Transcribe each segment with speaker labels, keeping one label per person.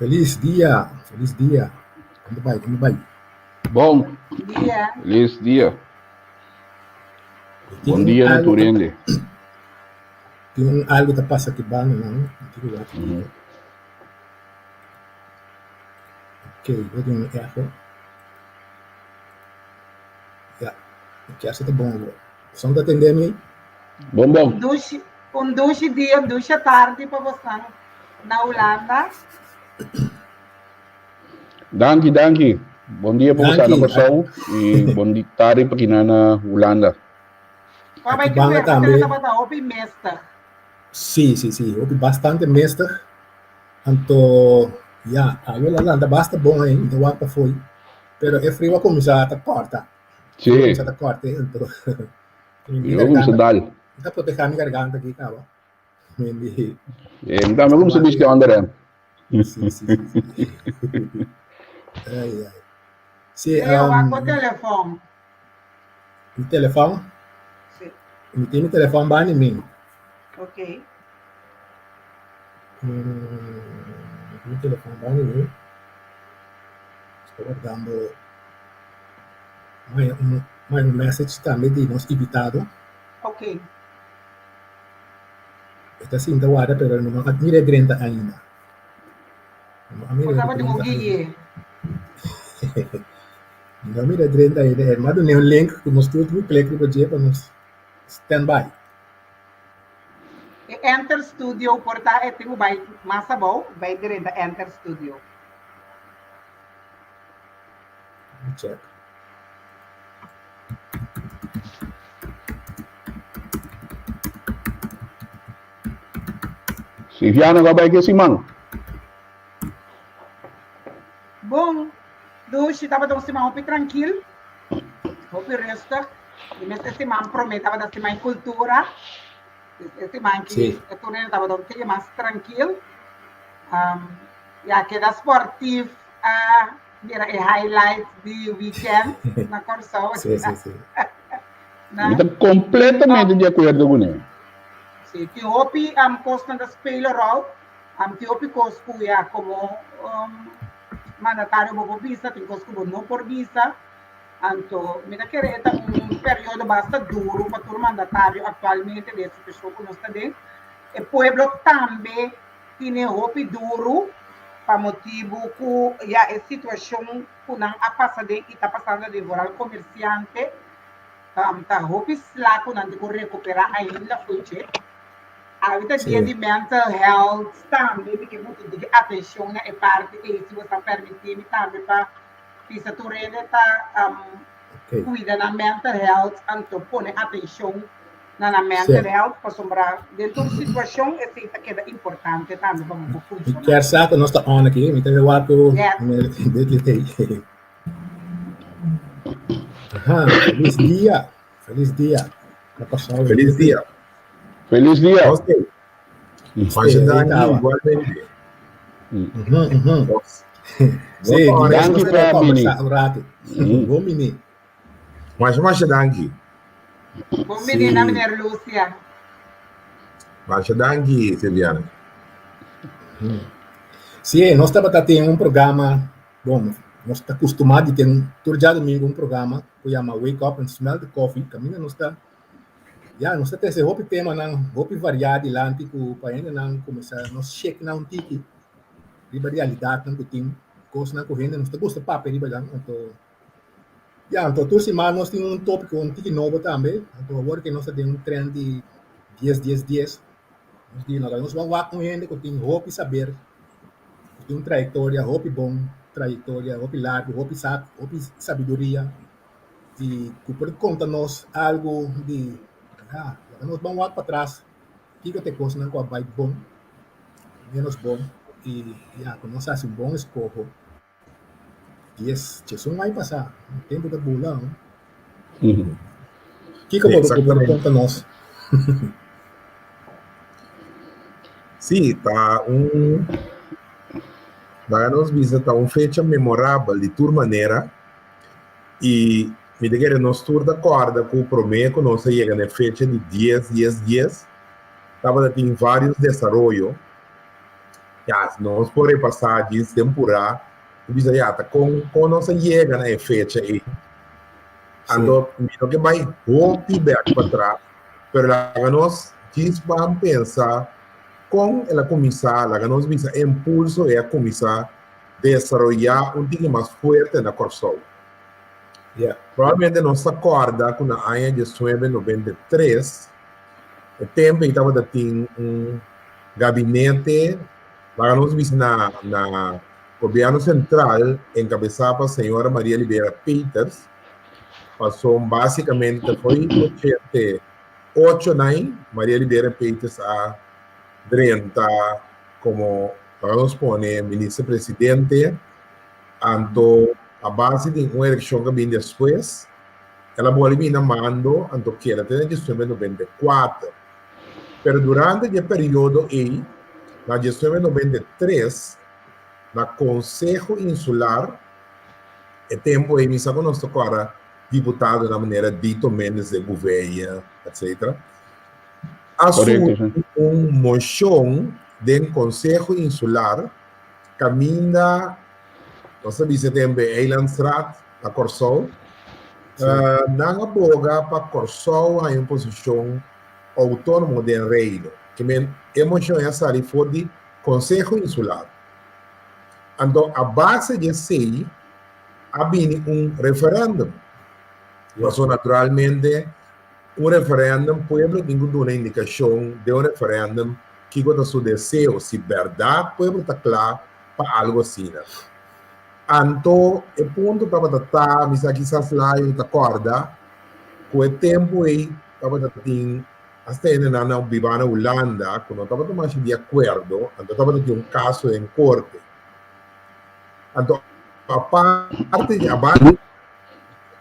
Speaker 1: Feliz dia, feliz dia. Como vai, como vai?
Speaker 2: Bom,
Speaker 3: Dia.
Speaker 2: feliz dia. Bom
Speaker 1: Tem
Speaker 2: dia,
Speaker 1: algo,
Speaker 2: Naturende.
Speaker 1: tem algo que passa aqui, não? Não digo lá que ok, vou ter um erro. Yeah, que essa tá bom agora. Só de atender-me.
Speaker 2: Bom.
Speaker 3: Um douche dia, um douche tarde para você na Holanda.
Speaker 2: Danke. Bom dia para você na Kosovo e bom dia tarde para quem na Holanda.
Speaker 3: Como é que você estava open mesta?
Speaker 1: Sim. Houve bastante mesta. Então, agora lá basta bom aí, então o foi. Pero é frio a começar a cortar.
Speaker 2: Sim.
Speaker 1: Começar a cortar, então.
Speaker 2: Eu vou dar.
Speaker 1: Está proteger a minha garganta aqui, cara.
Speaker 2: Então, vamos subir que André.
Speaker 1: Sim. Ai. Sim,
Speaker 3: o telefone.
Speaker 1: O telefone?
Speaker 3: Sim.
Speaker 1: Eu tenho o telefone bem em mim.
Speaker 3: Ok.
Speaker 1: O telefone bem em mim. Estou guardando mais um message também de nosso invitado.
Speaker 3: Ok.
Speaker 1: Está sim, da guarda, pero não mira direita ainda.
Speaker 3: Estava de um guia.
Speaker 1: Não mira direita ainda. Mas não é um link que mostrou que o clique para dizer para nos stand-by.
Speaker 3: Enter Studio, porta é tipo vai massa bom, vai direita Enter Studio.
Speaker 1: Check.
Speaker 2: Silviana, vai que esse mano?
Speaker 3: Bom, douche estava de uma semana tranquilo. Hope resta. E nessa semana prometava da semana cultura. Essa semana que eu tornei estava de um dia mais tranquilo. Já que da esportivo era o highlight do weekend na Corsão.
Speaker 1: Sim.
Speaker 2: Eu estou completamente de acordo com ele.
Speaker 3: Sim, que hopi costa da spelero, que hopi cosco já como mandatário por visa, tem cosco não por visa. Então, me dá que é período bastante duro para o mandatário atualmente desse pessoa que nós está dentro. E o povo também tem hopi duro para motivo que a situação que não a passada e está passando de voral comerciante, tá hopi lá que não tem recuperar ainda hoje. A vida de mental health também, porque muito de atenção é parte e se você permitir também para pisa tu rede tá cuida na mental health, então põe atenção na mental health para sombrar dentro da situação é feita que é importante também vamos funcionar.
Speaker 1: Quer saber nós está on aqui, me tem o ato dele. Feliz dia. Feliz dia.
Speaker 2: Feliz dia.
Speaker 4: Ok. Mas Dani, igualmente.
Speaker 1: Sim,
Speaker 2: Danke para
Speaker 1: conversar um rato. Bom menino.
Speaker 4: Mas Danke.
Speaker 3: Bom menina, minha Lúcia.
Speaker 4: Mas Danke, Silviana.
Speaker 1: Sim, nós estamos tendo um programa, bom, nós estamos acostumados a ter todo dia domingo um programa que chama Wake Up and Smell the Coffee. Caminho nós está nós temos esse roupa tema não roupa variado lá antigo para ainda não começar nós check não tiki riba realidade não tem coisa não correndo nós estamos gosta papo riba lá então toda semana nós temos tópico tiki novo também então agora que nós temos trend de 10 nós vamos lá com gente que tem roupa saber tem trajetória roupa bom trajetória roupa largo roupa sabedoria e que pode contar-nos algo de nós vamos lá para trás, que te coisa não vai bom, menos bom, e quando nós fazemos um bom escopo, e esse vai passar, o tempo da bula, que pode contar-nos?
Speaker 4: Sim, nós visitamos fecha memorável de toda maneira, e me diga nós tour da corda com o prometo nós chega na fecha de 10 dias estava tem vários desenvolvimentos Já, nós podemos passar de temporada, já com nossa chega na fecha aí. Então, miro que vai back para trás, mas nós vamos pensar com ela começar, nós vamos impulso é começar a desarrollar time mais forte na Corsol. Provavelmente nós acorda com a ano de 1993, o tempo estava tendo gabinete, lá nós vimos na governo central, encabeçada pela senhora Maria Oliveira Peters, passou basicamente, foi 88, Maria Oliveira Peters a 30 como, vamos poner, ministro-presidente, então, a base de uma eleição que vem depois, ela pode vir na mando, então, que ela tem gestão em 94. Mas durante o período aí, na gestão em 93, na Conselho Insular, o tempo aí, me sabe, nós tocamos deputado da maneira Dito Mendes de Gouveia, etc. Assumiu uma moção do Conselho Insular, caminha, nós sabemos que tem Eilandstraat, a Corsol, não aboga para Corsol a imposição autônoma do reino, que a moção é essa ali for de Conselho Insular. Então, a base de sei, havia referendo. Passou naturalmente referendo, o povo tem uma indicação de referendo que é o seu desejo, se verdade, o povo está claro para algo assim. Então, o ponto estava mas quizás lá eu te acorda, com o tempo aí, estava tendo, até na Bibana Holanda, quando estava tomando de acordo, então estava tendo caso em corte. Então, a parte de abaixo,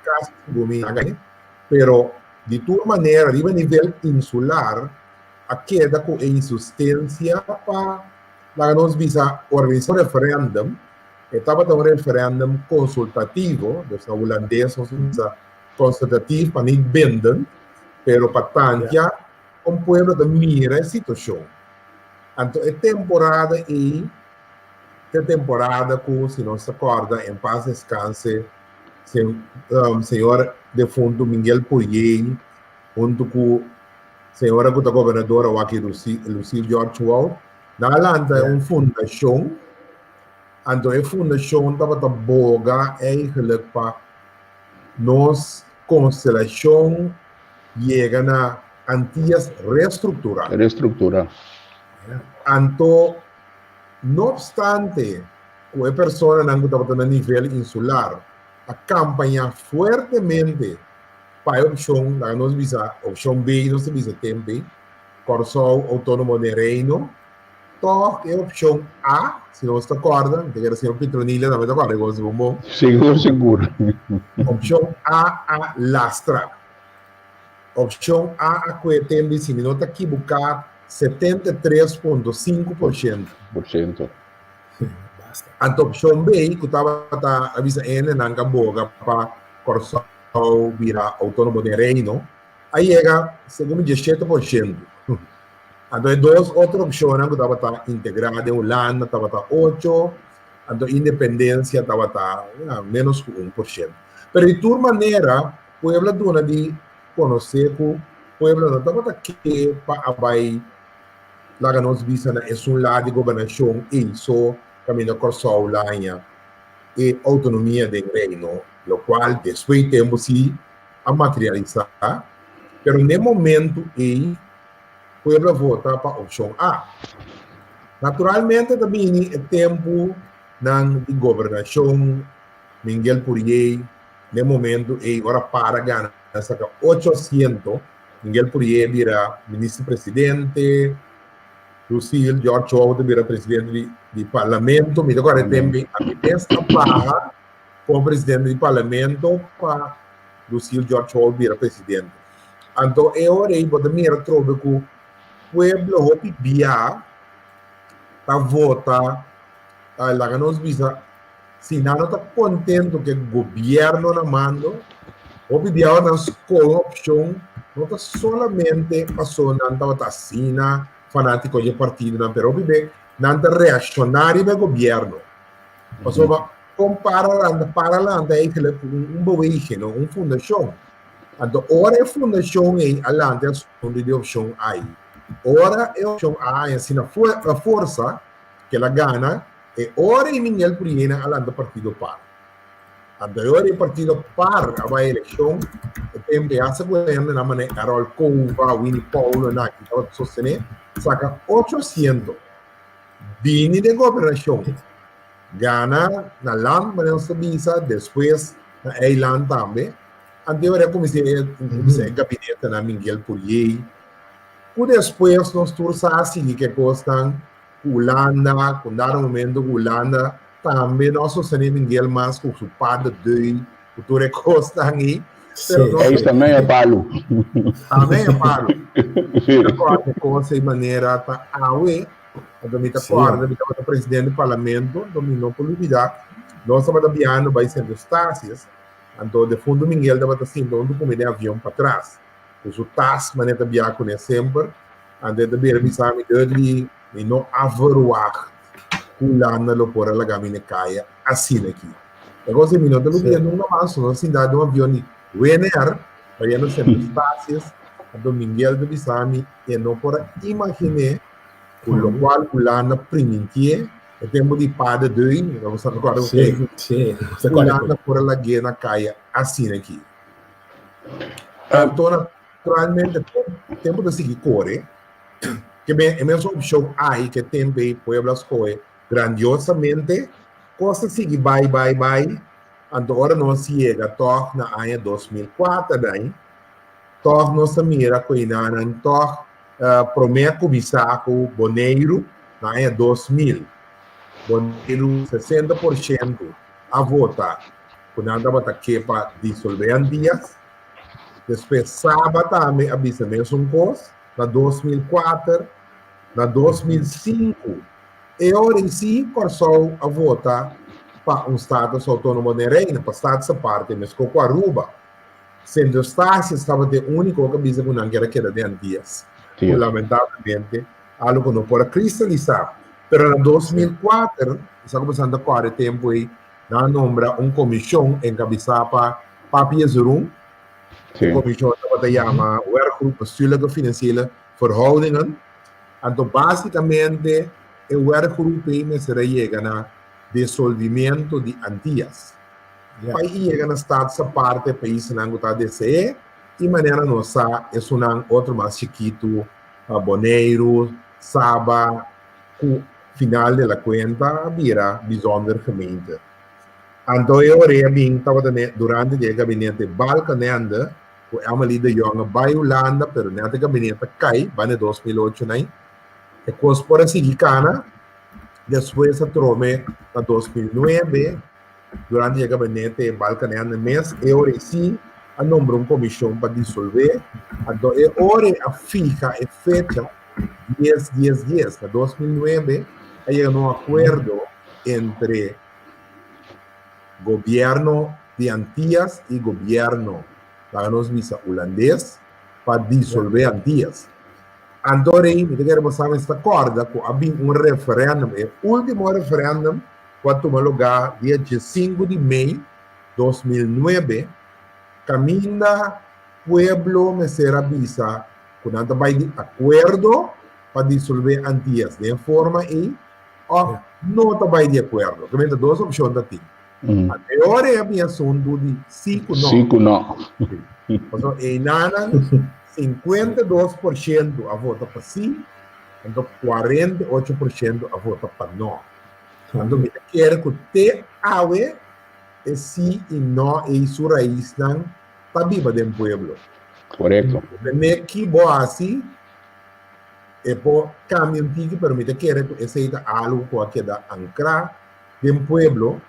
Speaker 4: caso de pero de toda maneira, a nível insular, a queda com insistência para nós visa organizar um referendo, estava um referendo consultativo, dos holandeses, consultativo para não vender, pero para tanto, o povo de mira a situação. Então, é temporada e que, se não se acorda, em paz descanse, senhor defunto Miguel Poirier, junto com a senhora que é governadora aqui, Lucille George Wall, na Alanta é uma fundação, então a fundação estava boga eigenlijk para nós constelação chega na antigas reestruturar. Então, não obstante, com a pessoa não estava no nível insular, a campanha fortemente para a opção, nós visa opção B, nós visa tempo, Corsol Autônomo de Reino, então é a opção A, se não se acorda, tem que ser o senhor Petronilha, não me acorda, igual se bom.
Speaker 2: Seguro.
Speaker 4: Opção A Lastra. Opção A, que é tempo, se não está equivocado, 73,5%. A opção B, que estava avisa N, não boga para Corsol virar autônomo de reino, aí chega, segundo 17%. Então, duas outras opções que estava integrada em Holanda, estava 8%, então, independência estava menos 1%. Mas, de toda maneira, o povo dona de conhecer que o povo não estava aqui para vai lá que nós vimos é um lado de governação e só caminho Corsol lá e autonomia do reino, o qual depois temos se a materializar, mas no momento o povo vota para a opção A. Naturalmente também é tempo de governação, Miguel Poirier, no momento agora para ganhar 800, Miguel Poirier vira ministro-presidente, Lucille George Wall vira presidente do parlamento, mas agora tem a esta barra como presidente do parlamento para Lucille George Wall vira presidente. Então, eu orei para mim trobe que o povo via para votar, lá que nós visa, se não está contente que o governo na mando, o pediu nas opção, não está solamente passou não estava assina fanático de partido, não, pero nanta reacionário do governo. Pasó para lá eigenlijk beweging, fundação. Então, ora é fundação aí, alante é onde de opção aí. Ora é opção A, assim a força que ela gana, e ora é Miguel Puriena alante partido par. Anterior e partido par a eleição, tem essa governo na maneira Carol Cova, Winnie Paulo, na que estava sostener, saca 800 bini de governação. Gana na land, mas não visa, depois na Eiland também. Anterior eu comecei a gabinete na Miguel Purier. E depois nós todos assim que gostam, Holanda, quando era o momento Holanda, também nós sostenemos Miguel mais com o padre de o Torre Costa aí.
Speaker 2: Isso também é palo.
Speaker 4: Também é palo. Agora, com essa maneira, tá aue, quando me acorda, me estava presidente do parlamento, dominou por liberdade, nós estamos trabalhando, vai sendo estácias, então, de fundo, Miguel estava sendo um documento de avião para trás. Então, o TAS, mas não viaja com ele sempre, antes de ver a visão, ele não avaruar. Kulana lo por la gamine caia assim aqui. Agora, se me não tem lugar numa massa, na cidade um avião de WNR, vai no centro de estácias, do Miguel de Bissami, e não por imaginar, por lo qual Kulana primitie, e tempo de pada de, não você agora o que? Kulana por la guena caia assim aqui. Então, naturalmente, tempo de seguir corre, que é mesmo opção aí que tem bem Pueblas Coe grandiosamente, coisa sigue bye. Agora nós chega toh na ano 2004 daí, toh nossa mira coinana toh prometo bisaco Boneiro na ano 2000, Boneiro 60% a votar, quando andava aqui para dissolver em dias, depois sábado também avisa mesmo coisa, na 2004, na 2005 e ora em si, começou a votar para status autônomo de reina, para estar essa parte, mas com a Aruba, sendo estácio, estava de único que avisa que não era de dias. Lamentavelmente, algo que não pode cristalizar. Mas em 2004, está começando a correr tempo aí, na nombra uma comissão encabeçada Papi Zurum, a comissão que se chama Werkgroep Bestuurlijke Financiële Verhoudingen. Então, basicamente, o werkgroep será chega na dissolvimento de Antillas. Aí chega na essa parte país na Angola DCE e maneira nossa é um outro mais chiquito, Boneiro, Saba, o final da conta vira bijzonder gemeente. Então eu estava durante o gabinete Balkanende, o Amelie de Jonge vai Holanda, pero nesse gabinete cai, vai em 2008 né? E coisa por seguir cana, depois a trome em 2009, durante o gabinete Balkanende mês, eu recebi a nombre uma comissão para dissolver, então eu a fica e fecha 10, em 2009, aí um acordo entre governo de Antillas e governo da nossa missa holandês para dissolver Antillas. Andorei, me quero saber esta corda, que havia referendo, o último referendo, que tomou lugar dia 5 de maio de 2009, caminha pueblo me será visa, quando vai de acordo para dissolver Antillas, de forma e não vai de acordo, que vem duas opções da ti. Agora é a minha assunto de 5 não.
Speaker 2: 5 não.
Speaker 4: Então, em nada, 52% a vota para sim, então 48% a vota para não. Então, me quero que te awe e sim e não e sua raiz não está viva dentro do pueblo.
Speaker 2: Correto.
Speaker 4: Me que boa assim, e por caminho que permite que esse algo que da ancrar dentro do pueblo.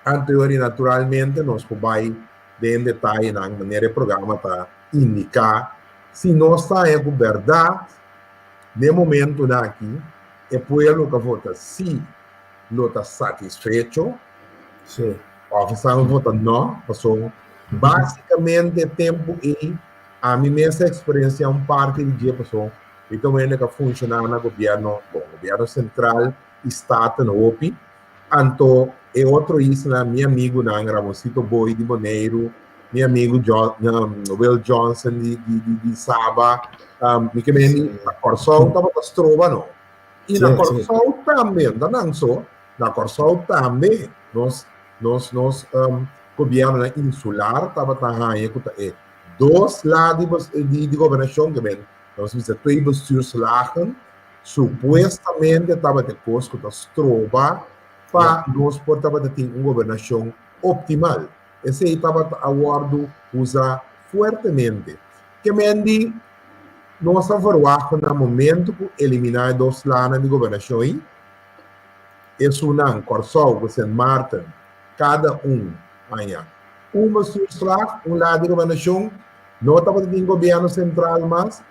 Speaker 4: Anterior, naturalmente, nós vamos em detalhe na maneira do programa para indicar se nós está em verdade, no momento aqui, é o povo que vota se não está satisfeito, ou que está vota não, passou basicamente tempo e a minha experiência é parte de dia passou e também que funciona no governo central, estado no OPI, anto é outro isla, meu amigo na Ramosito Boi de Boneiro, meu amigo Will Johnson de Saba, me que me na Corsol estava trova não. E na Corsol também, não só, na Corsol também, nós governo insular estava trabalhando com dois lados de governação que vem, nós vimos dois bestuurslagen, supostamente estava de costo da trova para nós portava ter uma governação optimal. Esse aí estava aguardo usar fortemente. Que mendi nós avaliamos no momento que eliminar dos lados de governação aí, é Sunan, Corsol, Saint Martin, cada amanhã. Uma surslag, lado de governação, não estava de governo central mais,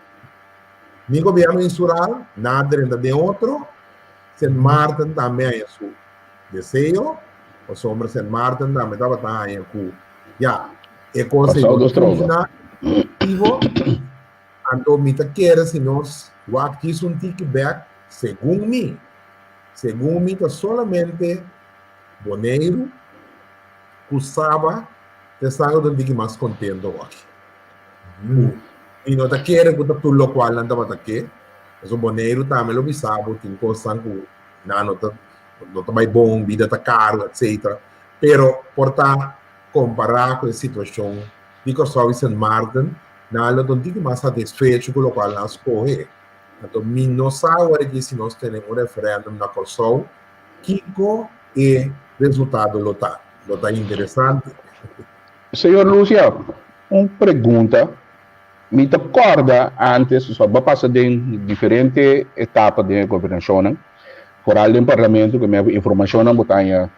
Speaker 4: nem governo insular, nada dentro de outro, Saint Martin também é sua. Desejo, o sombra Saint Martin também estava com é coisa que funciona ativo, então me quer se nós aqui um kickback, segundo mim tá solamente Boneiro, Cusaba, estão de mais contente aqui. E não tá querendo que tudo local não estava aqui, mas o Boneiro também lo bisabo, tem coisa que não está mais bom, vida está caro, etc. Pero, portanto, comparar com a situação de Corsol e Saint Martin, não estou mais satisfeito com o qual nós escolhemos. Então, não sabe que se nós temos referendo na Corsol, Kiko é resultado lotado. Está interessante.
Speaker 2: Senhor Lúcia, uma pergunta. Me acorda antes, só vai passar de diferentes etapas de governação, por além do parlamento, que me informação na botanha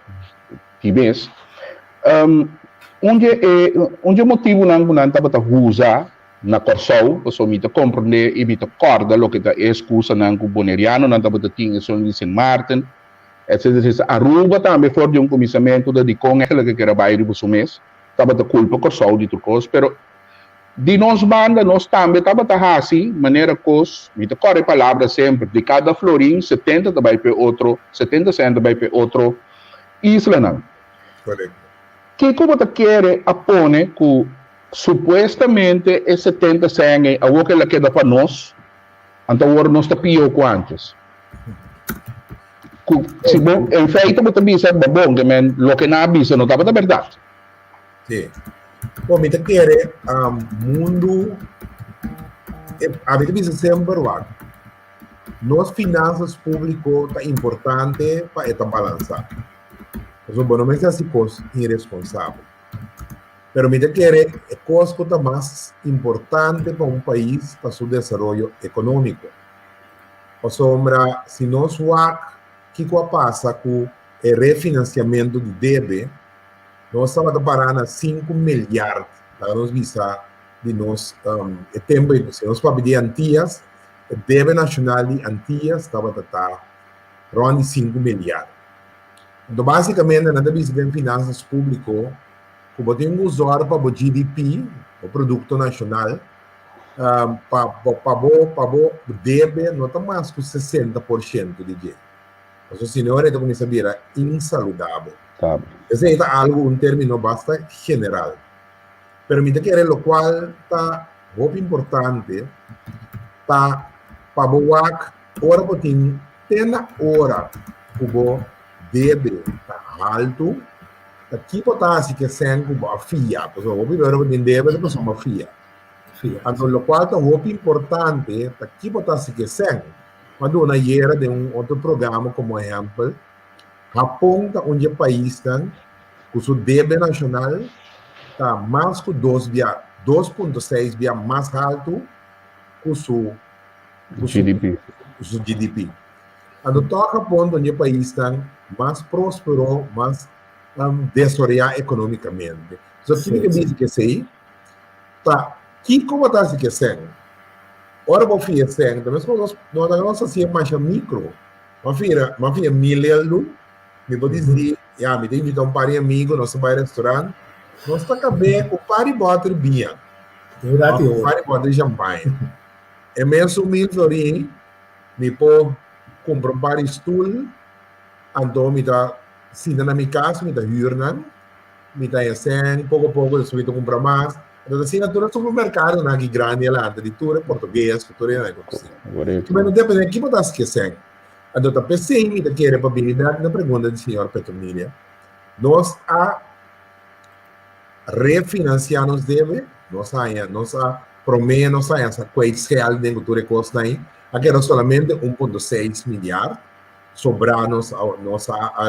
Speaker 2: TBS, onde motivo não estava usar na Corsol, para me compreender e me acorda o que é excusa não com boneriano, não estava tinha só de Saint Martin, etc. Aruba também foi de comissamento de com ela que era bairro do mês, estava da culpa Corsol de tudo, pero de nós banda, nós também estava assim, maneira que me acorda a palavra sempre, de cada florim, 70 vai para outro, 70 centavos vai para outro isla não.
Speaker 4: Correto.
Speaker 2: Que como você quer apone que supostamente é 70 centavos, a o que ela queda para nós, então agora nós está pior que antes. Se bom, em feito, você bisa bom, que men, lo que na bisa não estava da verdade.
Speaker 4: Sim. Bom, me quer mundo, a gente bisa sempre lá. Nos finanças públicas é importante para esta balançar. Então, bom, não é assim coisa irresponsável. Pero me quer é coisa que é mais importante para país, para seu desenvolvimento econômico. Ou sombra, se nós o que passa com o refinanciamento de débito, nós estamos parando 5 milhards para nos visar de nós tempo, se nós para pedir Antillas, o débito nacional de Antillas estava rondando de 5 milhards. Então, basicamente, nada disso em finanças públicas, como tem usuário para o GDP, o produto nacional, para o débito, não está mais com 60% de dinheiro. Então, senhor, então, como sabia, insaludável.
Speaker 2: Tá.
Speaker 4: Esse é algo, um termo bastante general. Permite que o qual está muito importante para o hora que tem hora que o débito está alto, aqui pode ser que seja a FIA, porque o primeiro tem débito, é uma FIA. Então, o qual está muito importante, aqui pode ser que seja, quando uma era de outro programa, como exemplo, Japão está onde o país está, com o débito nacional está mais que 2,6 vezes mais alto que o seu GDP. Então, toca ponto onde o país está mais próspero, mais desenvolvido economicamente. Então, o que diz que sei, tá, que como está se querendo? Ora, vou fazer, então, nós fazemos mais micro, mas filha milhão, me vou dizer, me tem invitar um par de amigos, nós vamos ao restaurante, nós está acabando com par de botre binha, par de botre champanhe. E mesmo mil florin, me pô comprar um par de stool, então me tá sentando na minha casa, me tá hurando, me tá assim, pouco a pouco, eu me tá comprar mais. Então, assim, na toda supermercado, na que grande lá, de tudo português, tudo é assim.
Speaker 2: Correto.
Speaker 4: Mas não depende, que você esquecendo. Então, tá pensando, me tá querendo habilidade na pergunta do senhor Petronilha. Nós a refinanciar nos deve, nós a prometer, nós a essa coisa real de cultura custa aí, aqui era solamente 1,6 milhar, sobrar-nos a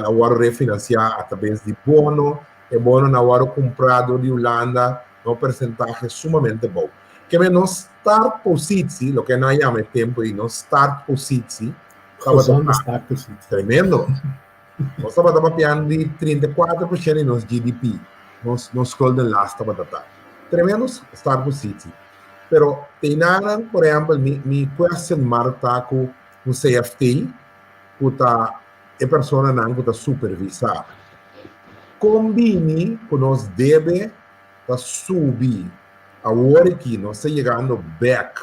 Speaker 4: agora refinanciar através de bono, e bono na hora comprado de Holanda, um percentagem sumamente bom. Que nós start position, o que nós chamamos tempo de nós start position,
Speaker 1: Razão de estar possível.
Speaker 4: tremendo. Nós estamos mapeando de 34% em nosso GDP. Nos golden last batata. Tremendo start position. Pero tem nada, por exemplo, me question marca com o CFT, que tá a pessoa não está supervisar. Combine que nós deve subir a hora que nós está chegando back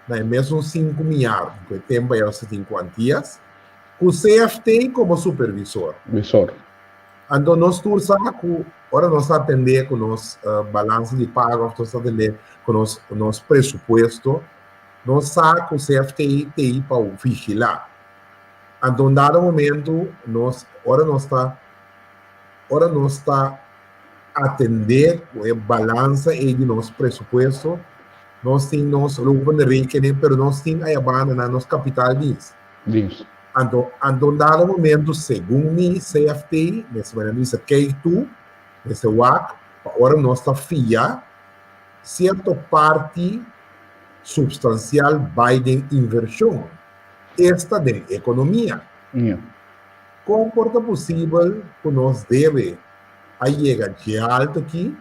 Speaker 4: na mesmo 5 milhares, que tempo é os 50 dias, com o CFT como supervisor. Então, nós estamos agora nós atender com os balanços de pago, nós atender com os pressuposto, nós saco o CFT para vigilar. Então, dado momento, agora nós está atender o balanço de nosso pressuposto, nós temos lucro de rekening, mas nós temos a banda na nosso capital disso. Então, dado momento, segundo o CFT, nesse momento, isso aqui tu, nesse WAC, agora nós está fia certa parte substancial vai de inversão. Esta de economia. Como é possível que nós deve chegar de alto aqui,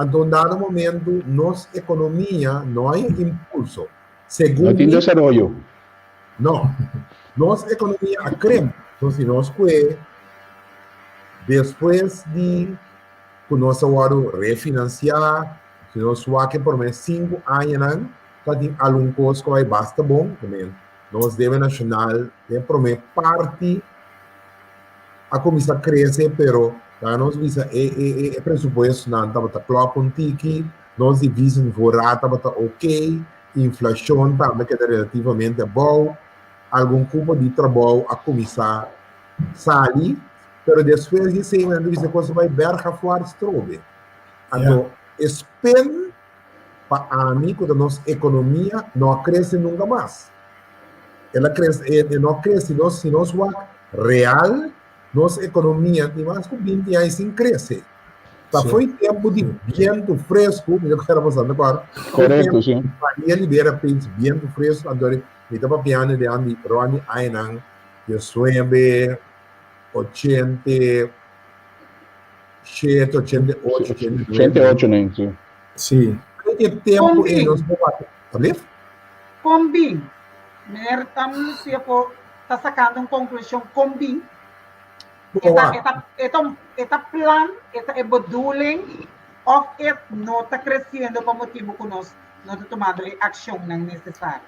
Speaker 4: então, dado momento, nossa economia não há impulso. Segundo
Speaker 2: não tem desenvolvimento.
Speaker 4: Não. Nossa economia cresce. Então, se nós depois de que nós agora refinanciar, se nós que por mais 5 anos, tá tem algum custo que vai basta bom também. Nós deve nacional, por mais parte a comissão cresce, pero nós visa e pressuposto não estava claro com tiki, nós divisão vorata estava ok, inflação também que é relativamente bom, algum tipo de trabalho a comissão sali, pero depois de 6 anos você coisa vai berra fora estrobe. Então, spend para a mim que a nossa economia não cresce nunca mais. Ela cresce, não cresce, se nós real, nossa economia tem mais de 20 anos sem crescer. Tá, foi tempo de vento fresco, eu quero passar agora.
Speaker 2: Correto, sim.
Speaker 4: Maria Libera fez vento fresco, agora me estava piano de Andy Ronnie Ainang, que suebe 87, 88,
Speaker 2: 88, né?
Speaker 1: Sim.
Speaker 4: Que tempo em nós vamos
Speaker 3: Combin. Mer tam siya po está sacando uma conclusão combin. Esta plan, esta modeling of it não está crescendo para motivo que nós não está tomando a ação necessária.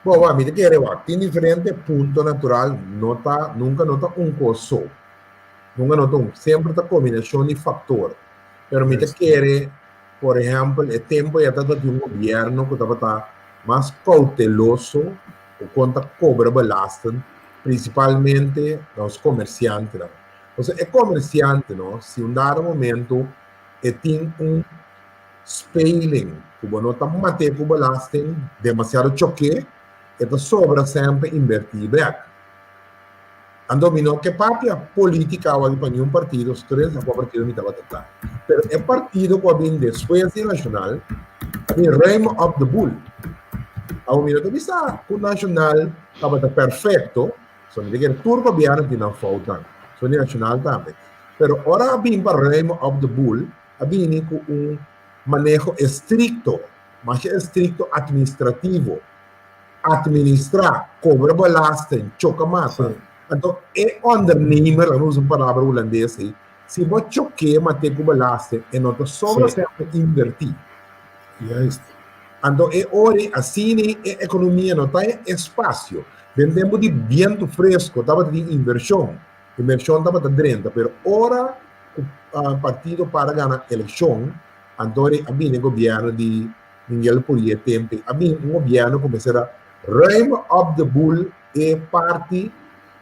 Speaker 4: Bom, a mim tem diferente ponto natural, nunca nota curso, nunca nota sempre está combinação de fator. Pero me quer, por exemplo, o tempo já está de governo que está mais cauteloso o quanto cobra belasting, principalmente os comerciantes. Ou seja, o comerciante, se dado momento, tem spailing, que não está mantendo com belasting, demasiado choque, sobra sempre invertir back. Então, que parte a política vai para um partido, os três a partido me estava tratando. Mas o partido que vem depois de nacional, é reign of the bull. Ao minuto bisa, o nacional estava perfeito, só me dizer tudo governo que não falta, só o nacional também. Pero ora vem para reign of the bull, vem com manejo estricto, mas estricto administrativo. Administrar, cobra belasting, choca mata. Então, é ondernemer, vamos usar a palavra holandesa, se você choque, mas tem que belasting, e não sobra sempre invertir. Então, ora, assim, a economia não tem espaço. Tem tempo de vento fresco, estava de inversão. Inversão estava de 30, mas ora, o partido para ganhar eleição, então, a mim, o governo de Miguel Purier tempo, a mim, o governo começou a reim up the bull e parte,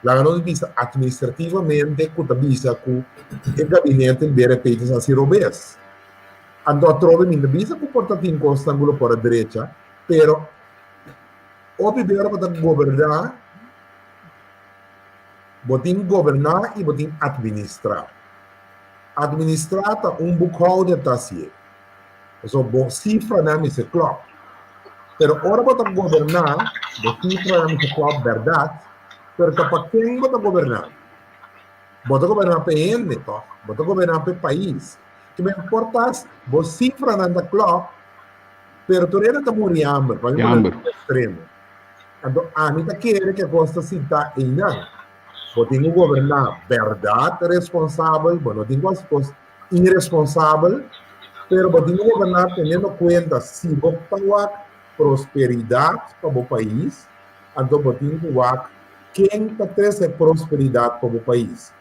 Speaker 4: lá não vista administrativamente, com a vista com o gabinete de repente assim robês. Então, a trova minha vista comportamento constante por a direita, pero o primeiro para governar, botin governar e botin administrar. Administrar tá bookholder tá assim. So, bo cifra na minha clock. Pero ora para governar, bo cifra na minha clock verdade, pero para quem bota governar? Bota governar para ele, tá? Bota governar para o país. Que me importa, bo cifra na minha clock, pero tu ainda tá morrendo hambre, para mim extremo. Então, a mim tá querendo que gosta se tá em não. Bo tem que governar verdade, responsável, bo não tem que irresponsável. Pero podemos governar tendo conta se botar prosperidade para o país, então podemos ver quem está trazendo prosperidade para o país.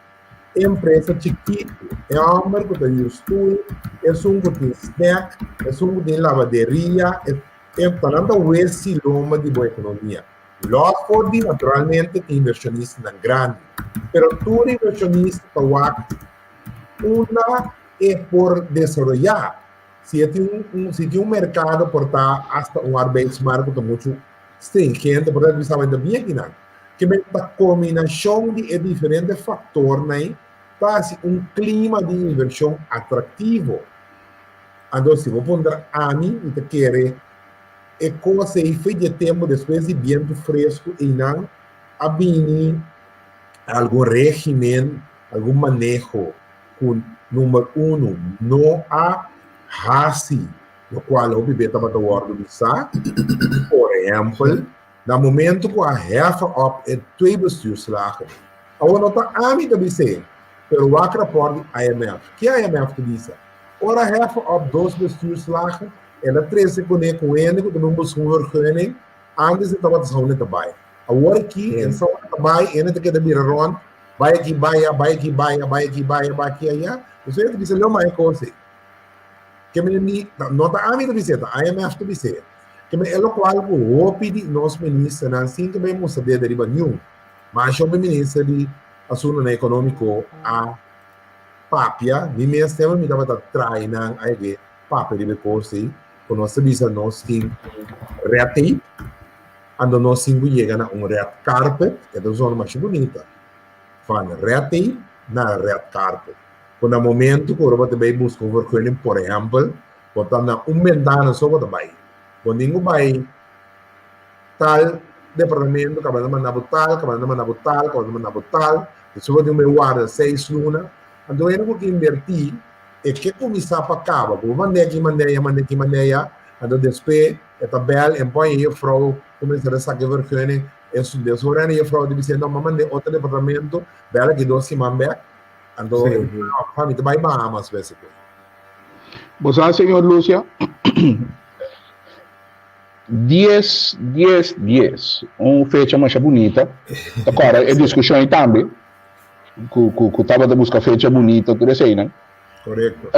Speaker 4: Empresa chiquita, é um que tem estudo, é que tem snack, é que tem lavaderia, é falando esse loma de boa economia. Lockford, naturalmente, tem inversionista grande, pero todo inversionista para uma é por desarrollar. Se tem mercado por estar hasta arbeidsmarkt muito stringente, por exemplo, estava ainda bem aqui, que a combinação de diferentes fatores, né, faz clima de inversão atrativo. Então, se vou pôr a mim, e querer é coisa e fez de tempo depois de vento fresco e não abrir algum regime, algum manejo com número 1, não há raça, no qual o bebê estava do ordem de sa, por exemplo, no momento que a hefa op é 2 bestuurslagen. Agora não está a mim também ser, pero o rapport de IMF. Que a IMF te diz? Ora a hefa op 2 bestuurslagen, ela 13 com ele, que não busca vergunning, antes de estava de trabalho. Agora aqui, em São Trabalho, ele tem que dar rond, vai aqui, vai aqui, aí. Você diz, não mais coisa. Que me não tá a mim também ser, a IMF também ser. Que me é o qual o pedi nos ministros assim que vemos saber deriva nenhum. Mas o ministro de assunto econômico a papia, me mesmo me dava trainar aí papia de coisa, com nossa visa nós tem red tape, quando nós chega na red carpet, que é a zona mais bonita. Fan red tape na red carpet. Quando no momento que você vai buscar um vergunning, por exemplo, botar na ventana só você vai. Quando ninguém vai tal departamento, acaba de mandar tal, se você tem guarda 6 lunas, então eu não vou invertir, é que começar para acabar, vou mandar aqui, então depois, a tabela, e põe a frau, começar a sacar vergunning, e se desorando a frau, dizer, não, mandar outro departamento, bela que doce mambé, então, a gente vai Bahamas, basically.
Speaker 2: Você, senhor Lúcia, 10, fecha mais bonita. Agora, é discussão também, que estava a buscar fecha bonita, tudo isso aí, né?
Speaker 4: Correto.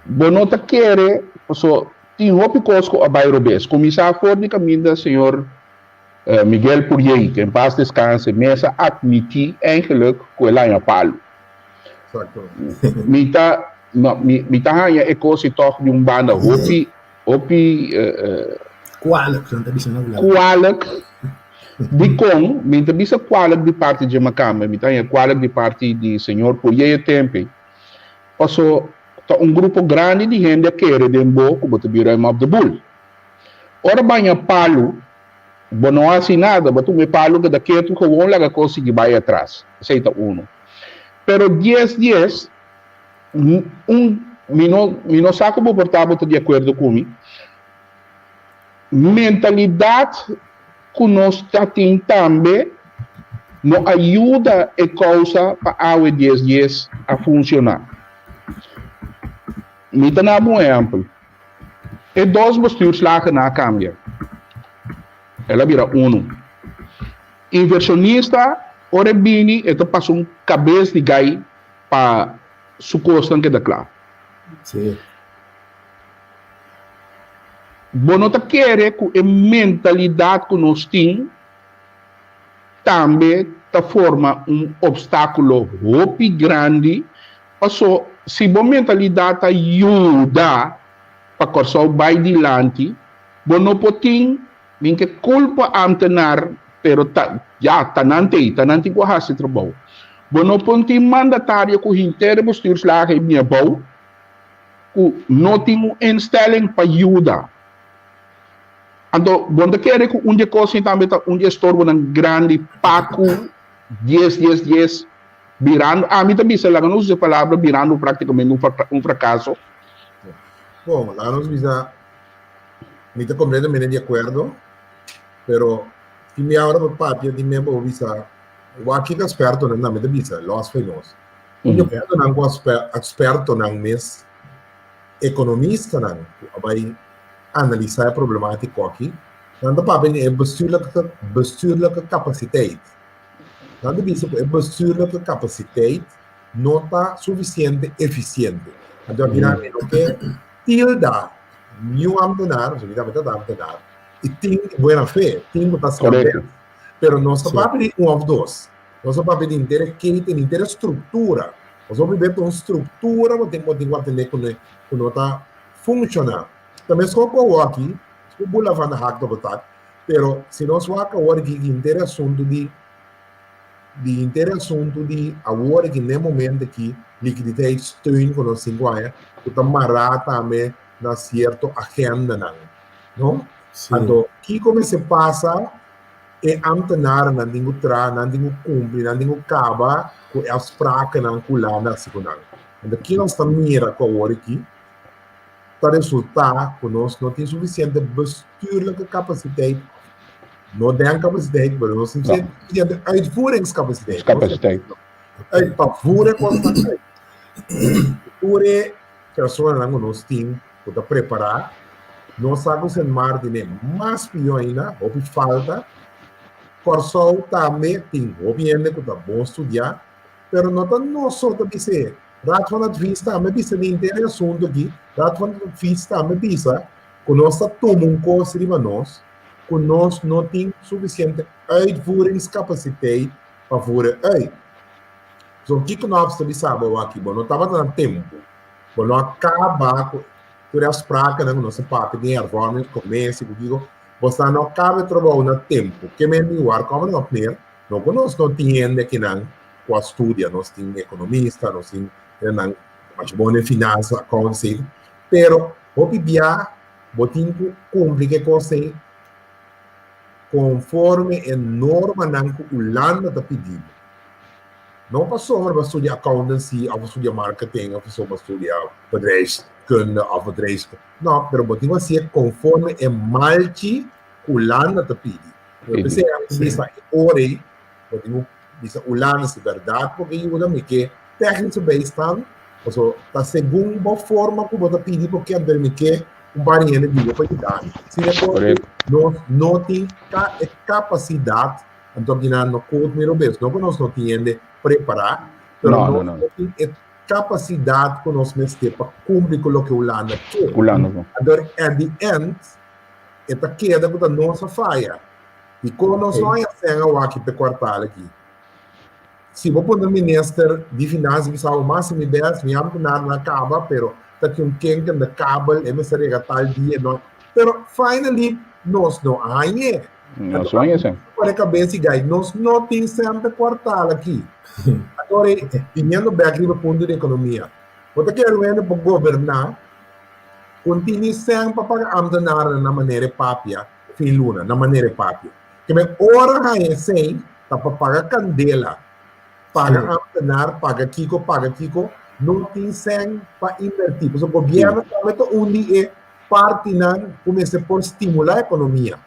Speaker 2: Bonota quer, tem um picosco a bairro bes. Começar a forne caminho do senhor Miguel Purier, que em paz descanse, mesa admitir eigenlijk que ele é palo.
Speaker 4: Exacto.
Speaker 2: Mita é coisa toch de banda hopi
Speaker 1: Qualak, não está dizendo nada.
Speaker 2: qualak de com, mita bisa qualak de parte de Macama, mita é qualak de parte de senhor Purier Tempe. Passou grupo grande de gente que quer de boco, botar bira of the bull. Ora banha palo, não há assim nada, botar palo que daqui tu que vão lá conseguir vai atrás. Aceita uno. Pero 10, não saco comportava de acordo comigo. Mentalidade que nós temos também não ajuda a causa para a 10 a funcionar. Me dá um exemplo. E 2 bestuurslagen na cambia. Ela vira 1. Inversionista, ora bini, ito pas cabeça de gai para su costa que da claro.
Speaker 1: Sim.
Speaker 2: Bono ta quer que a mentalidade que nós temos também ta forma obstáculo muito grande. Passou, se a mentalidade ajuda para correr vai adiante, bono poting minha culpa amtenar, pero tanante ko hasi trabalho. Bono ponti mandatário que inteiro bestuurslagen in minha bouw, que não tem instelling para ajuda. Então, quando quer que dia coisa também dia estorbo ng grande paco 10 virando, mim também se lá não usa a palavra virando praticamente fracasso.
Speaker 4: Bom, lá nos visa, me está completamente de acordo, pero se me abra para papel de me visa, o aqui que experto não me visa, los fenos. Eu quero não experto não mes economista não, vai analisar a problemática aqui. Nanda papel é bestuurlijke capaciteit. Nanda visa é bestuurlijke capaciteit não está suficiente eficiente. Então aqui na minha que tilda new ambtenaar, solidamente ambtenaar, e tem boa fé, tem que estar pero não se papel of dos. Não se papel inteira que tem inteira estrutura. Nós vamos ver uma estrutura, mas tem que entender que não está funcionando. Também só com aqui, o bula van hack do botar, pero se nós vamos agora que inteiro assunto de agora que no momento que liquiditeit steun com os 5 anos, que está marado também na certa agenda não? Então, que como se passa é ambtenaar não tem cumprir, não tem acaba com a afspraken não cular na segunda. Então, que nós estamos mira com agora aqui, para resultar que nós não temos suficiente bestuurlijke capaciteit, não tem capacidade, mas nós temos suficiente uitvoeringscapaciteit. Para voeren constante. Por pessoas que nós temos para preparar, nós sabemos em mar de mais pior ainda, ou falta, corso também tem, obviamente que está bom estudar, mas não só também ser. Raad van advies também bisa de inteiro assunto aqui. Raad van advies também bisa que nós tomamos coisa de nós, que nós não temos suficiente uitvoeringscapaciteit para voeren uit. Então, o que nós precisamos aqui? Bom, não estava dando tempo. Bom, não acaba com as práticas, não nosso papel de hervorming, comércio, digo, você não acaba de trabalhar no tempo. Que é melhor, como não ter, não nós não temos aqui não, com a estudia, nós temos economista, nós temos mais bom em finanças, acontecer, pero hoje dia, botin que cumprir que coisa conforme a norma que o Holanda está pedindo. Não passou para estudar accountancy, ou estudar marketing, ou estudar bedrijfskunde, ou bedrijfskunde. Não, pero botin que ser conforme a malte que o Holanda está pedindo. Eu pensei, ore, botin que Holanda é verdade, porque eu me que técnico beistan, also ta segunda forma que você pedir porque andar que barriere de qualidade. Se não tem capacidade, então que não code mero bem, não que nós não temos preparar, mas não tem capacidade que nós temos para cumprir com o que o Holanda quer. Então, at the end, esta queda que a nossa falha. E como nós vamos fazer aqui para quartal aqui, se vou pôr no ministro de finanças, que sabe o máximo de 10, me amo na acaba, pero tá que quem da cabo, é me seria tal dia, não. Pero finally, nós não ainda.
Speaker 2: Nós não ainda.
Speaker 4: Para a cabeça gai, nós não tem sempre quartal aqui. Agora, vinhando bem aqui no ponto de economia, você quer ver para governar, continue sempre para amdanar na maneira pápia, fim luna, na maneira pápia. Que bem, hora aí sem, tá para pagar candela. Paga amtenar, paga Kiko, não tem sem para invertir. O governo também onde é parte não começa por estimular a economia.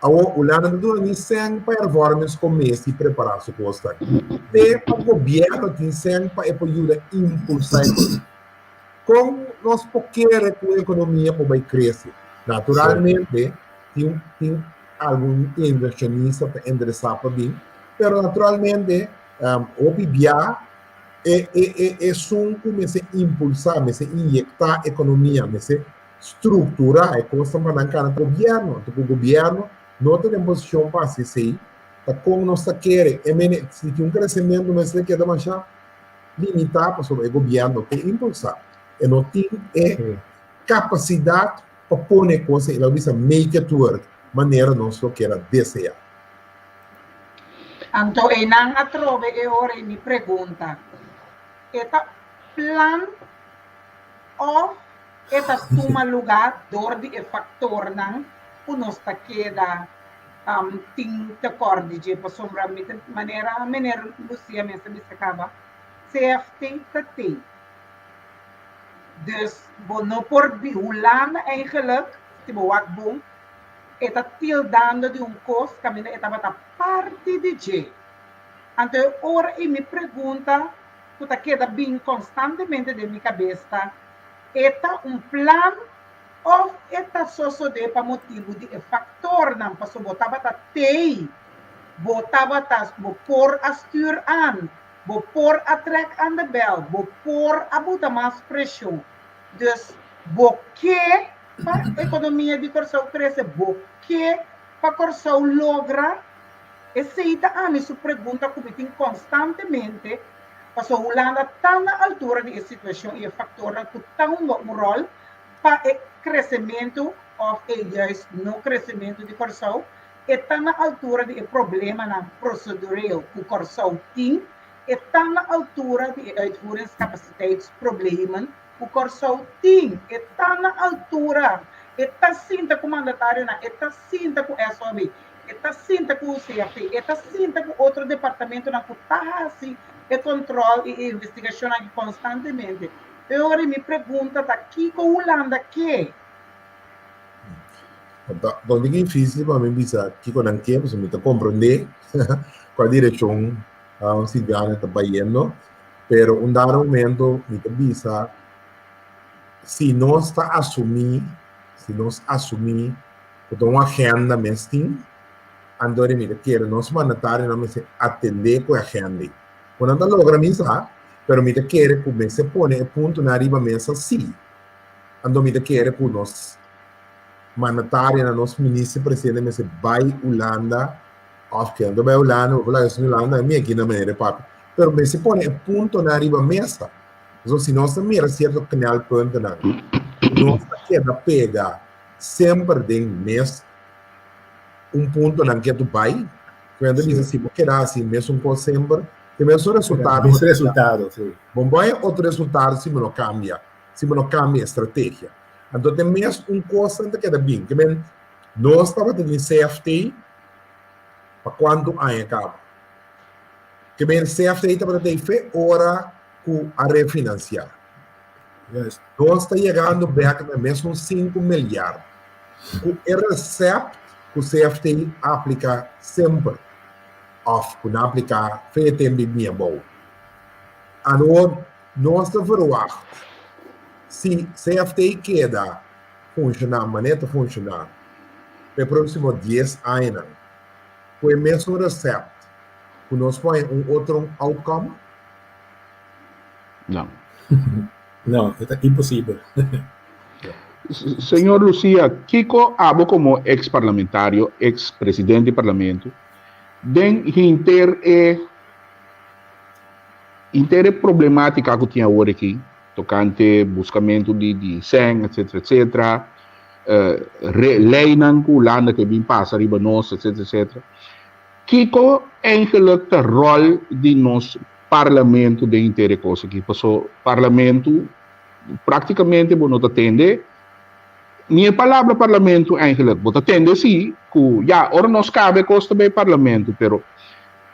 Speaker 4: O Holanda não tem sem para hervormings comércio e preparar sua costa. O governo tem sem para ajudar a impulsar. Com nós queremos que a economia vai crescer. Naturalmente, tem algum inversionista para endereçar para mim, mas naturalmente, o PIB é um começa a impulsar, começa a injetar a economia, começa a estruturar a coisa para o governo. Então, o governo não tem posição para se sair, como nós queremos, se tem crescimento, mas se quer deixar limitar para o governo que impulsar. E não tem capacidade para pôr coisas, ela diz make it work, maneira nós só queira desejar.
Speaker 3: Então, eu não atrove e ora me pergunta, esta plan ou esta toma lugar door de factor não o nós está queda tem de acordo de para sombra maneira Lucia me acaba CFT tem dus não por Holanda eigenlijk tipo wat bom está tildando de custo que a estava parte de G. Então, ora e me pergunta que queda bem constantemente de minha cabeça, está plan ou está só de para motivo de factor não para botava tei botava por a stuur aan por a trek aan de bel por a botar mais pressão dus que para a economia de Corsão crescer que para Corsão logra aceita a minha pergunta que tem constantemente para a Holanda está na altura de situação e factor que está um rol para o crescimento ou juist não crescimento de Corsão está na altura de problema na procedural que Corsão tem está na altura de uitvoeringscapaciteitsproblemen o Corsão tem está na altura está sinta com o mandatário está sinta com a SOB está sinta com o CFT está sinta com outro departamento na que está assim e controle e investigação aqui constantemente. Eu me pergunto aqui com a Holanda que
Speaker 4: Então, é difícil para mim dizer que quando eu quero, você me compreender qual a direção a cidade está indo, pero dado momento me dizer se nós assumir que uma agenda mesmo, andore me quer nós mandatário não me atender com a agenda. Quando não logra misa, pero me quer que se põe ponto na riba mesa sim. Ando me quer que nós mandatário nosso ministro presidente me se vai Holanda, que ando vai Holanda, vou lá Holanda, me aqui na maneira papo. Pero me se põe ponto na riba mesa. Então se nós mira certo canal ponto na. Nós quer pega sempre de mês ponto na que tu vai. Quando diz assim, porque dá assim, mesmo com sempre tem mesmo resultado.
Speaker 1: Esse resultado, sim.
Speaker 4: Bom, outro resultado se não cambia a estratégia. Então, tem mesmo coisa que é bem, que nós estamos tendo CFT para quando a acaba. Que CFT estava tendo hora a refinanciar.
Speaker 1: Yes.
Speaker 4: Nós estamos chegando back na mesmo 5 milhards. O recept que o CFT aplica sempre. Quando aplicar, feito em bem bom. Agora, nós verwacht, se CFT queda funcionar, maneira funcionar, para o próximo 10 anos, com o mesmo recept, que nós põe outro outcome?
Speaker 2: Não.
Speaker 1: Não, é impossível.
Speaker 2: Senhor Lucia, Kiko abo como ex-parlamentário, ex-presidente do parlamento, den inter problemática que tinha hoje aqui, tocante buscamento de SEN, etc. Lei na Holanda que vem passa riba nós, etc. Kiko eigenlijk de rol de nos parlamento de intere coisa que passou parlamento praticamente não atende. Minha palavra parlamento eigenlijk não atende sim, que já ora nos cabe costa bem parlamento, pero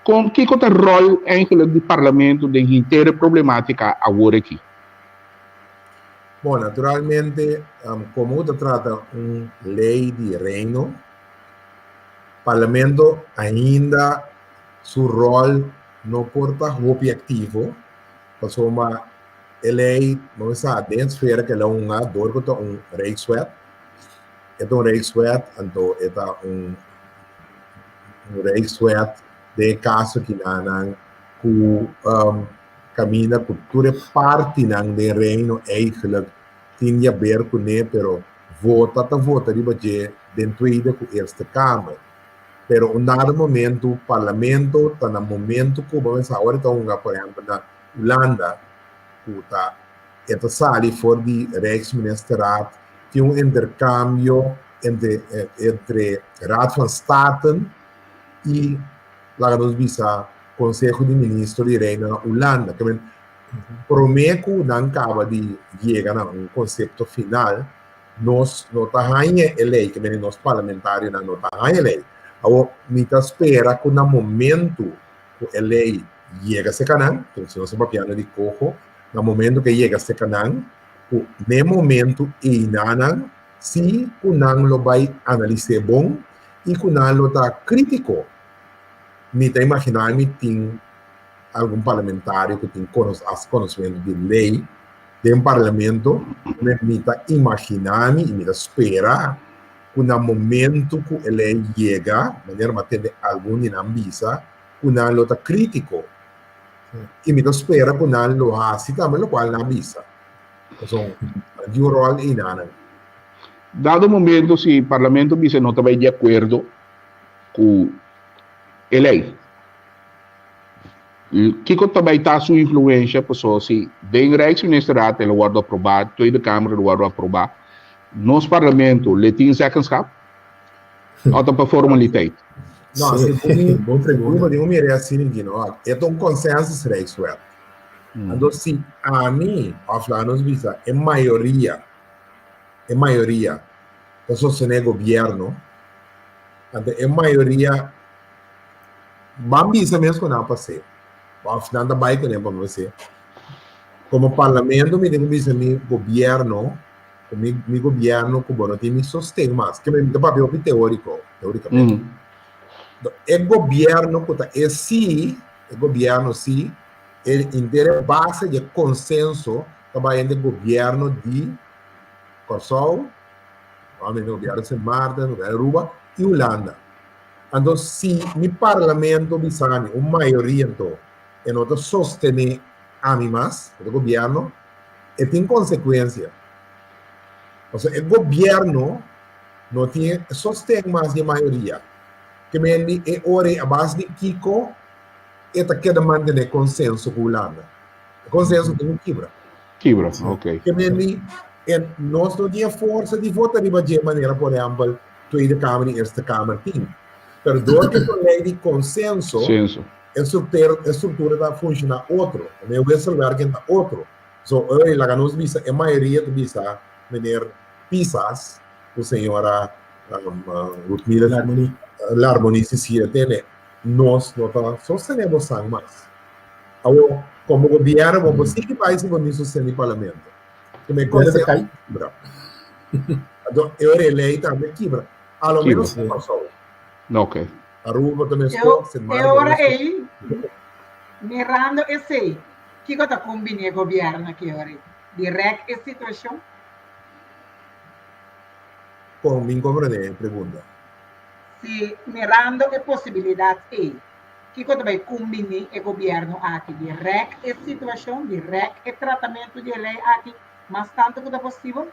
Speaker 2: com que o rol eigenlijk de parlamento de inteira problemática agora aqui.
Speaker 4: Bom, naturalmente, como se trata uma lei de reino, o parlamento ainda seu rol não porta objetivo, passou uma lei, vamos dizer, dentro da esfera que ela é um Rijkswet. É um Rijkswet, então é um Rijkswet de caso que não caminha com toda parte do reino eigenlijk tinha a ver com ele, pero vota de dentro da Eerste Kamer. Pero em dado momento, o parlamento está no momento que vamos agora estão, por exemplo, na Holanda, que está sali for de Rijksministerraad, tem intercâmbio entre Raad van State e lá nos visa Conselho de Ministros de Reino na Holanda, que promete não acaba de chegar a conceito final, nós não está ganhando a lei, que nós parlamentares não está ganhando a lei. Agora, nós espera que no momento que a lei chega a ser canal, então se nós estamos de cojo, no momento que chega a ser canal, no momento e não, se o não vai analisar bom e que o não está crítico, me está imaginando que tem algum parlamentário que tem conhecimento de lei de um parlamento, me está imaginando e me está esperando que no momento que a lei chega, de maneira que tem algum inambisa, que o não está crítico e me está esperando que o não lo hace também, o qual não avisa. Então, de um rol e nada.
Speaker 2: Dado o momento, se o parlamento não está de acordo com a lei, que também está a sua influência, pessoal, se bem Rijksministerraad ele vai aprovar, Tweede Kamer ele vai aprovar, nosso parlamento ele tem zeggenschap, ou está para formalidade?
Speaker 4: Não, se bom pergunta, eu me assim aqui, não, é um consenso Rijkswet. Então, se a mim, a nos visa, é maioria, que sostiene governo, é maioria, vamos dizer mesmo que não passei. Afinal, da bike, né, para você. Como parlamento, me digo isso, meu governo, que bom, tem me sustém mais, que me dá papel teoricamente. É governo que ele inteira base de consenso, também de governo de Corsol, o governo de Sint Maarten, o governo de Aruba e Holanda. Então, se no parlamento bisani, uma maioria, então, e não sostener a mim mais, o governo, e tem consequência. Ou seja, o governo não tem sostém mais de maioria. Que me é hora a base de Kiko, e está querendo manter consenso com a Holanda. O consenso tem quebra.
Speaker 2: Quebra, ok.
Speaker 4: Que me nós não tínhamos força de votar de maneira, por exemplo, Tweede Kamer e Eerste Kamer tem. Pero door que a lei de consenso, a estrutura está funcionando outro. O mesmo lugar que está outro. So, hoje, lá nos visa, a maioria do visa, meneer Pisas, o senhora L'Harmonie se tem, nós não sostenemos mais. Agora, como governo, vamos seguir mais e sostener o parlamento. Que me consenso quebra. Então, eu lei também quebra. A lo menos passou.
Speaker 2: Ok.
Speaker 4: Aruba também
Speaker 3: ora aí, mirando esse, que está combinando o governo aqui agora? Direct a situação?
Speaker 4: Como me compreende, pergunta.
Speaker 3: Se mirando a possibilidade aí, que vai combinar o governo aqui? Direct a situação, direct o tratamento de lei aqui, mas tanto que é possível?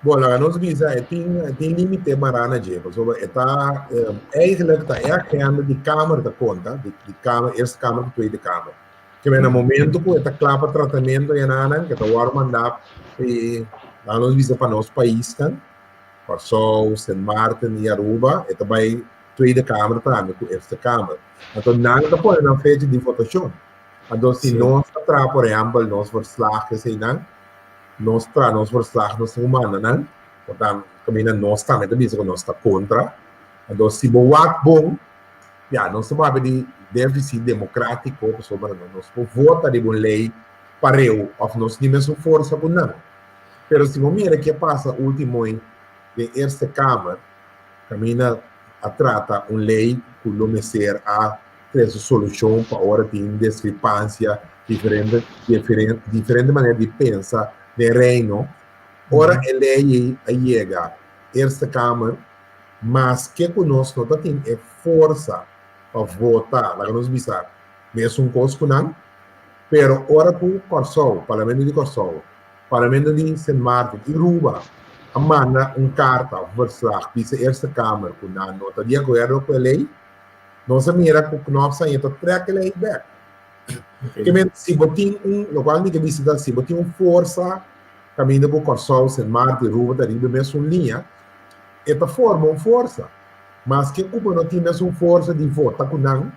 Speaker 4: Bom, lá nos visa tem limite marana de, porque está eigenlijk tá a agenda de Câmara da conta, de Câmara, Eerste Câmara e Tweede Câmara. Que no momento que está claro para tratamento e nada, que está o mandar e lá nos visa para nosso país, Corsol, Sint Maarten e Aruba, e também Tweede Câmara também, com Eerste Câmara. Então, nada está por na feita de votação. Então, se nós está, por exemplo, nós verslag, assim, não, nós verslag nós humanos, não? Portanto, caminha nós também também que nós está contra. Então, se boa bom, já nós estamos de déficit democrático sobre nós vota de uma lei para eu, nós temos força por não. Mas se você mira que passa o último em de Eerste Kamer, caminha a trata uma lei que não ser a ter solução para agora tem discrepância diferente maneira de pensar de reino. Ora, ele chega esta Câmara, mas que conosco não tem força para votar, lá que nós visar, mesmo coisa não, pero ora por Corsol, Parlamento de Corsol, Parlamento de St. Martin, e Ruba, manda carta, verslag, visa esta Câmara, com a nota de acordo com a lei, não se mira com o nosso ainda treca a lei back. Que se botin local que visita, se botin força, caminho por Corsol, St. Martin, Ruba, da riba mesmo linha, esta forma uma força, mas que culpa não tem mesmo força de votar com não,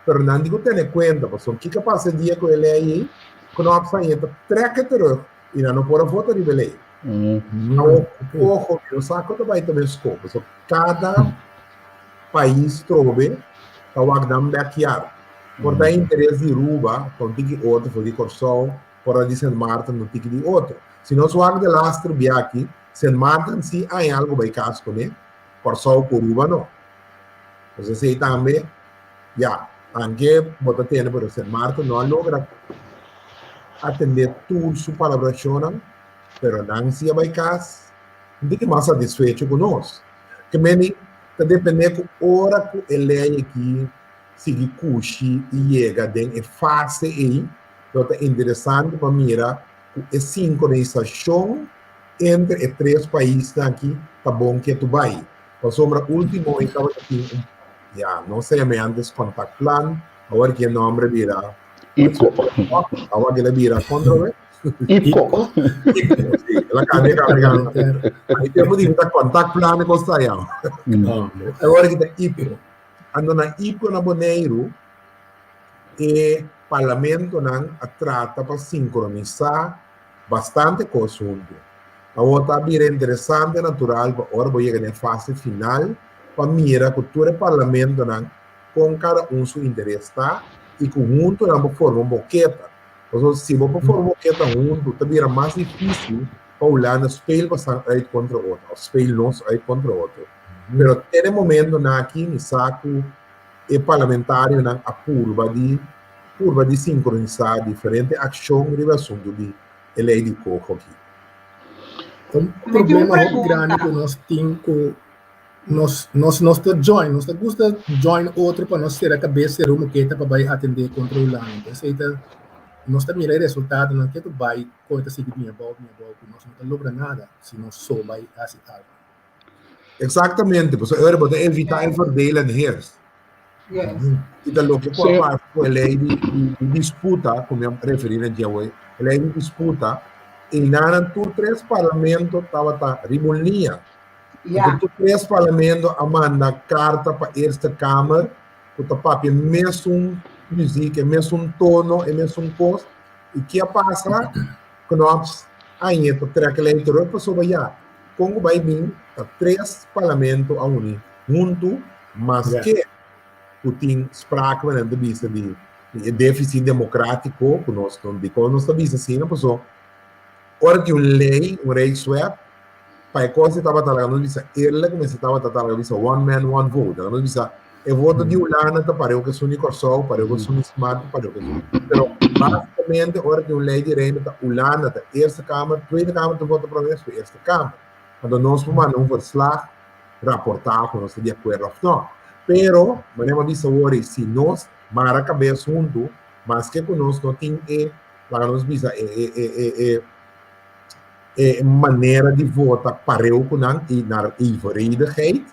Speaker 4: pero não digo ter em conta, porque o que capaz de dia com ele aí, que não precisa ainda treca terug, e não pode votar de lei. Então, o saco também também escopo, so cada país trobe, para o Agdam backyard. Por dar interesse de Ruba, com tique outro, foi de Corsol, por de St. Martin, no tique de outro. Se nós vamos de lastro aqui, St. Martin se há algo bem casco, né? Corsol por Ruba não. Você sei também, já, aunque bota tendo por St. Martin não logra atender tudo sua colaboração, pero não se vai cas, não tem mais satisfeito conosco. Que meni, tá dependendo com hora que ele aqui sigue cuxi e chega em fase aí, então é interessante para mirar a sincronização entre os três países aqui, tá bom que tu vai. Então, sobre o último, estava aqui, já, não sei me antes contact plan, agora que o nome vira
Speaker 2: IPCO.
Speaker 4: Agora que ele vira contra
Speaker 2: IPCO.
Speaker 4: Ela carrega. Aí temos de contact plan com o Sayão. Agora que está IPCO. Ando na IPCO na Boneiro, e o parlamento não trata para sincronizar bastante coisa junto. Agora está bem interessante, natural, agora vou chegar na fase final, para mirar que todo o parlamento não, com cada seu interesse, tá? E conjunto não vou formar uma boqueta. Então, se vou formar uma boqueta junto, também é mais difícil para o lado espelho aí contra o outro, espelho nosso aí contra o outro. Mas tem momento aqui, no saco, o parlamentário não a curva de sincronizar diferentes ações em relação à lei de corpo aqui.
Speaker 1: Então, o problema muito grande que nós temos com nós join, nós gosta join outro para nós ter a cabeça de uma que para vai atender controlando. Então, nós também o resultado não que tu vai coisa seguir minha volta, nós não logra nada se nós só vai fazer algo.
Speaker 4: Exatamente, pues agora pode evitar o verdelen heers. E da lo que com a lei de disputa, como eu referi na dia hoje, a lei de disputa, e na três parlamentos estava ribolinha. Então, três parlamentos amanda carta para esta Câmara, que está papel mesmo música, mesmo tono, e mesmo coisa, e que passa, que nós ainda terá que ler para a pessoa já. Como vai vir três parlamentos a unir junto, mas que Putin sprake van de vista de déficit democrático, que nós vista assim, não passou. Ora que uma lei swap, para a coisa estava trabalhando, nós vista ele como estava trabalhando, vista one man, one vote, nós vista o voto de Ulana para o que são Nicorsol, para o que são Smart, para o que são. Pero basicamente, ora que uma lei de reino da Ulana, da esta Câmara, tweede Câmara, de voto para esta Câmara. Quando nós vamos um verslag, reportar com nós de acordo ou não. Pero, manemos disso hoje, se nós, mara cabeça junto, mas que conosco não tem para nós visa maneira de votar para o que não e na ivoridade,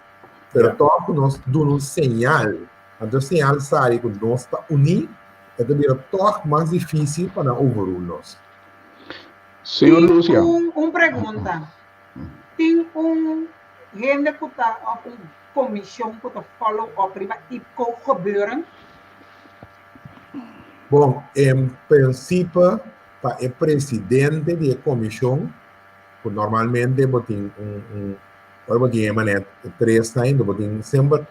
Speaker 4: pero todos nós damos sinal, então sinal sai que nós está unidos, é também todo mais difícil para overrule nós.
Speaker 2: Senhor Lúcia.
Speaker 3: Pergunta. Tem gente que está comissão que está follow-up para IPCO gebeuren?
Speaker 4: Bom, em princípio, tá o presidente da comissão, que normalmente tem agora tem mané três anos, tem sempre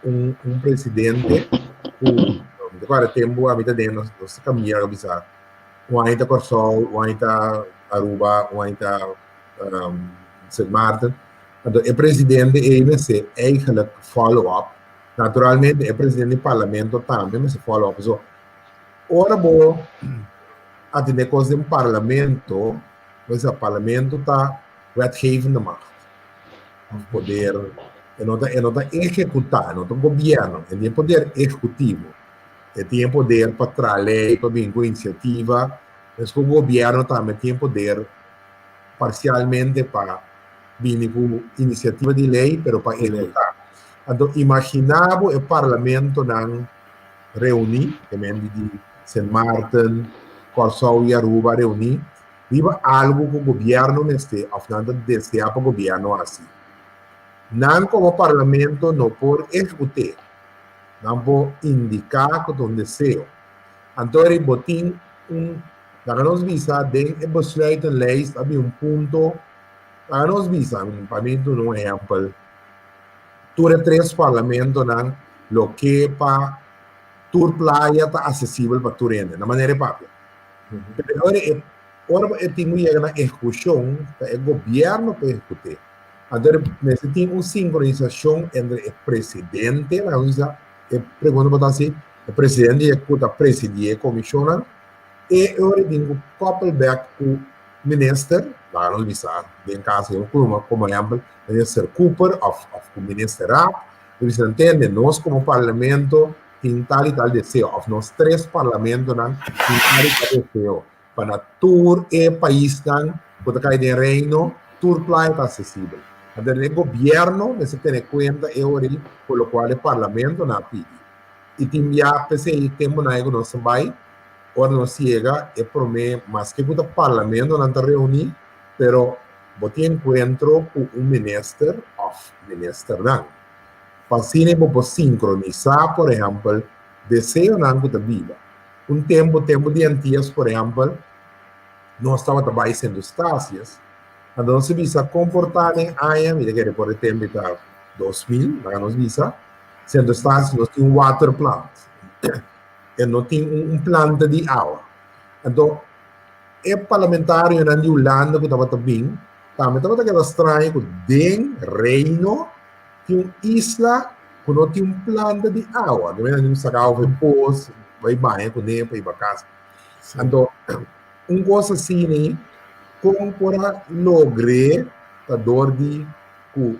Speaker 4: presidente, agora tempo a vida de nós caminhar a visar, o ainda Corsol, o ainda Aruba, o ainda St. Martin. Então, o presidente da EMC é eigenlijk follow-up. Naturalmente, o presidente do parlamento também, mas follow-up. So, ora, atender coisas em parlamento, mas o parlamento está wetgevende macht. O poder, não está executar, não está governo, ele tem poder executivo. Ele tem poder para trazer lei, para vir com iniciativa, mas o governo também tem poder parcialmente para vir com iniciativa de lei, mas para executar. Então, imaginava o parlamento não reunir, também de Sint Maarten, Curaçao e Aruba reunir, viva algo que o governo neste, afinal deseja para o governo assim. Não como parlamento não pode executar, não pode indicar que é um desejo. Então, ele botin nós visa, den e besluiten lijst, havia ponto, nós visa, para mim, um exemplo, todos três parlamentos, lo que para tur playa está acessível para turende, na maneira própria. Agora eu tenho que chegar na execução, o governo para executar. Então, necessita uma sincronização entre o presidente, pergunta para assim, o presidente executa presidir a comissão, e agora tenho que koppelback com o ministro, lá não visar, em caso, como exemplo, o ministro Cooper, ou o ministro Rapp, você entende, nós como parlamento, tem tal e tal desejo, ou nós três parlamentos, tem tal e tal desejo, para tour e país, quando cai de reino, tour playa está acessível. Então, o governo necessita ter em conta por lo qual o parlamento não pede. E tem já pensei tempo na ego nosso vai, ora não chega e promete, mas que o parlamento não está reunido, pero bote encontro com ministro não. Para assim, vamos sincronizar, por exemplo, desejo não que está viva. Tempo de antes, por exemplo, nós estávamos trabalhando sendo estácias, então se visa comportar em área, mira que por exemplo, 2000, nós visa, sendo estácias, nós temos water plant, e nós temos planta de água. Então, o parlamentário na Holanda que estava bem, também estava estranho que dentro do reino tem uma isla que não tem planta de água, que não se acaba de pôs, vai banhar com ele, vai para casa. Então, coisa assim, como para lograr a dor de que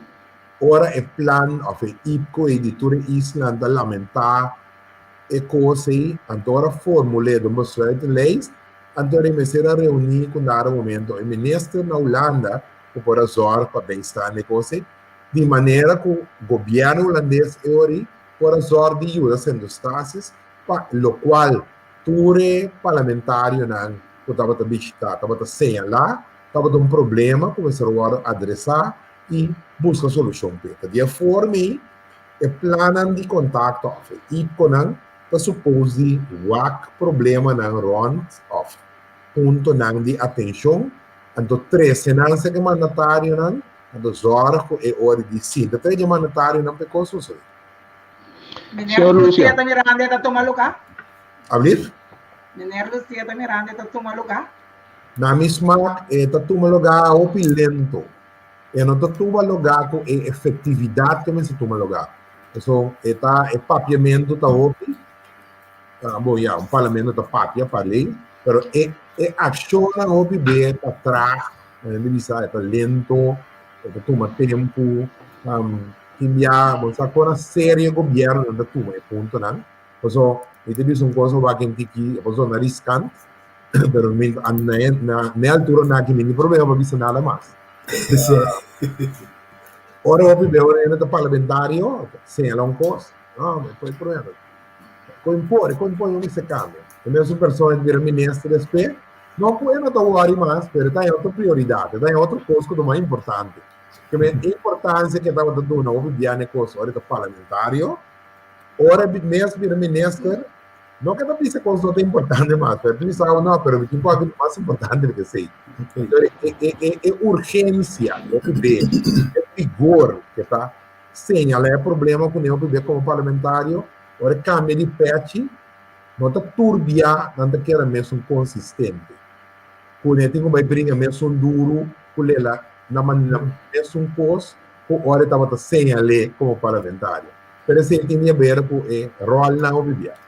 Speaker 4: ora é plano, ou é IPCO, editora Islândia, lamentar, e coisa aí, então, formulei de uma série de leis, então, eu será reunir com o momento, o ministro na Holanda, que por azar, para bem-estar, de maneira que o governo holandês, por azar de ajuda sendo estácias, para o qual, todo parlamentário, que estava a visitar, estava a señalar, estava a problema, começaram a adressar e buscar solução. De forma, o plano de contato, e com para supor o problema não rond of ponto não de atenção, então três cenas que mandatário não, então zorgo é hora de sim, de três mandatário não pe coisa só.
Speaker 3: Senhor Lucia Miranda está tomando lugar.
Speaker 4: Abrir?
Speaker 3: Senhor Lucia Miranda está tomando lugar.
Speaker 4: Na mesma está tomando lugar opulento, e não está tomando lugar com efetividade que se toma lugar. Então está o papiamento está opi. Bom, já, parlamento está papia para lei, mas a ação não é bem para trás, está lento, toma tempo, vamos agora sério governo não toma ponto não, então isso é uma coisa que a gente aqui, é riscante, mas na altura não há nenhum problema para nada mais. Ora o primeiro é parlamentário, sem ela coisa, não, não foi problema. Compõe esse cambio. A mesma pessoa que vira ministro depois, não pode não estar mais, mas tem outra prioridade, tem outro coisa que é mais importante. Que a importância que estava dando na obediência coisa, ora parlamentário, ora mesmo vira ministro, não que não pense coisa não é importante mais, mas pensava não, mas o que é mais importante do que sei. Então, é urgência, é vigor que está, sem ela é problema com o bebê como parlamentário. Ora, cambia de patch, não está turbia, não está querendo mesmo consistente. Quando tem que brigar mesmo duro, com ela, na maneira mesmo coisa, o hora estava sem a lei como parlamentário. Pero se tem que ver com o rol na obediência.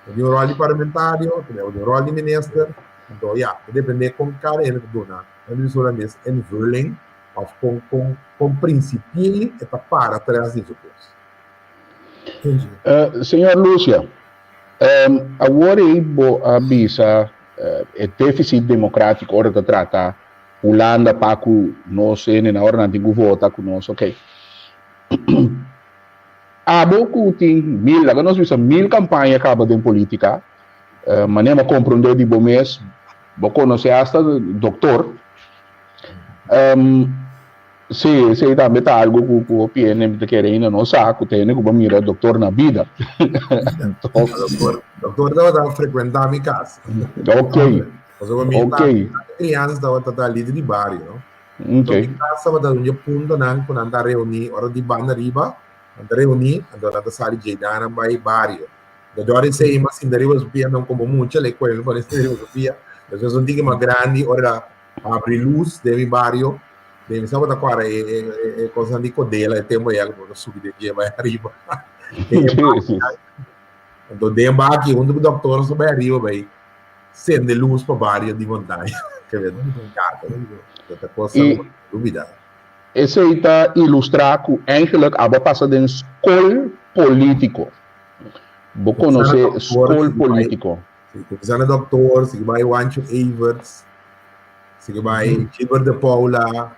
Speaker 4: Tem o rol de parlamentário, tem o rol de ministro, Então, depende com cada ano que dona, não solamente invulling, of com princípio e para atrás disso.
Speaker 2: Senhor Lúcia, agora eu avisa o déficit democrático hora de tratar Holanda para que nós na hora não tenho votar com nós, ok? Há pouco tem agora nós vimos 1000 campanhas acaba de política, mas nem compreender de bom mês, vou conhecer hasta doutor. Se também está algo que o PN está querendo, não sabe, tem que mirar doutor na vida.
Speaker 4: Doutor estava frequentando a minha casa.
Speaker 2: Ok.
Speaker 4: Ok. Criança estava ali de bairro, não? Ok. Então, casa estava dando ponto não, quando anda reunir, hora de banda riba, anda reunir, anda na sala de Jadana, vai bairro. Da hora sei, mas ainda riba subia não como muito, le coelho para esse riba subia. Depois não tinha uma grande hora abrir luz de bairro. Deve ser uma coisa coisa de codela, é tempo aí agora subir de dia vai arriba. Então dem aqui onde o doutor sobe arriba vai sendo luz para várias de montanha. Quer ver? Essa coisa dúvida.
Speaker 2: Esse aí está ilustrar que eigenlijk aba passa de escola político. Vou conhecer escola político.
Speaker 4: Se você é doutor, se vai o Ancho Everts, se vai Gilbert de Paula.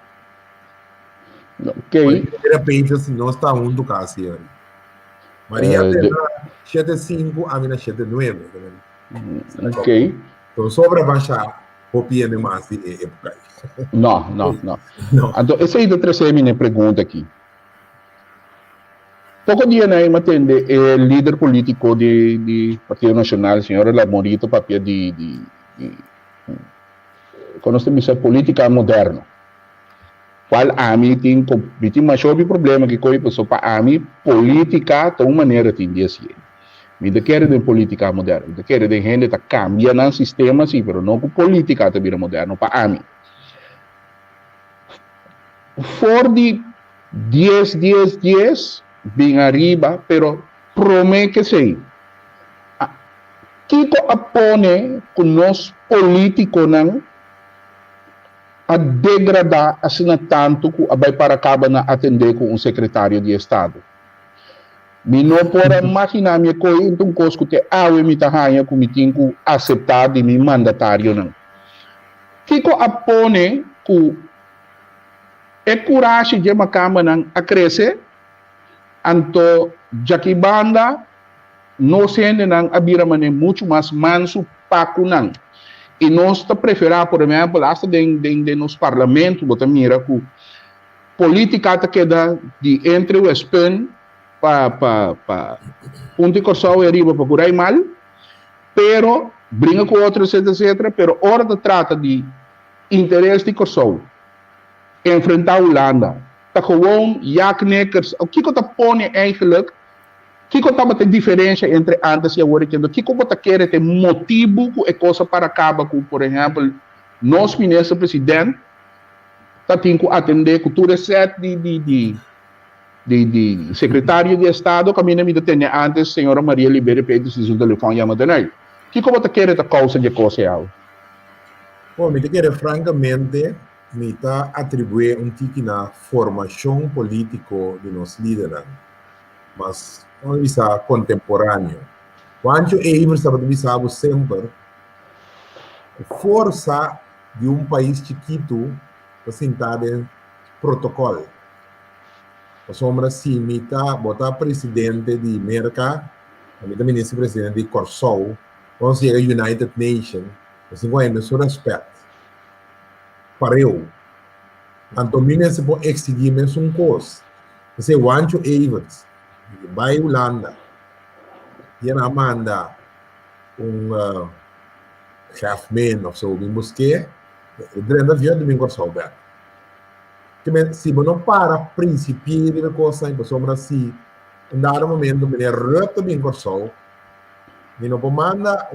Speaker 2: Ok.
Speaker 4: Terapeutas não está do caso, senhor. Maria tem 75, a minha 79.
Speaker 2: Ok.
Speaker 4: Então, sobre baixar, copia de mais de época.
Speaker 2: Não. Então, essa aí da terceira minha pergunta aqui. Pouco dia na atende o líder político de Partido Nacional, a senhora Lamorito, papel de conhece política moderna. Qual a mim tem mais sobre problema que coi pessoa para a mim política de uma maneira tem de assim. Me quer de política moderna, me quer de gente que cambia no sistema sim, mas não com política de vida moderna para a mim. For de 10 bem arriba, pero promete que sei. Kiko apone com nós político não a degradar assim tanto que vai para acaba na atender com um secretário de Estado. Me não pode imaginar minha coisa então coisa que eu me tahanha que me tenho aceitar de meu mandatário não. Kiko apone que é coragem de uma câmara a crescer, então já que banda não sendo não abrir maneira muito mais manso para não. E nós preferimos, por exemplo, hasta de nos parlamentos, botar mira que política está queda de entre o Espanha para ponto de corção e arriba para curar mal, pero brinca com outros, etc. Pero hora de trata de interesse de corção, enfrentar a Holanda, tá gewoon jaknekkers, o que está põe eigenlijk que estava a diferença entre antes e agora? Que você quer ter motivo e coisa para acabar com, por exemplo, nosso ministro-presidente está tendo que atender com tudo certo de secretário de Estado, que a minha vida tinha antes, a senhora Maria Libera Pérez, o telefone chama de nós. Que você quer ter causa de coisa?
Speaker 4: Bom, eu quero francamente me atribuir tipo na formação política de nossos líderes, mas uma vista contemporânea. Quando eu estava avisando sempre, a força de país chiquito sentada em protocolo. A sombra sim, botar presidente de América, a ministro-presidente de Corsol, quando chega a United Nations, assim, com seu respeito. Para eu. Então, se pode exigir mesmo coisa. Você, Wancho Evers, vai à Holanda, e ela manda chefman of so vimos que durante a viagem do Corsol, que se não para princípio de coisa em pessoa assim, em dado momento me rota bem Corsol, e não manda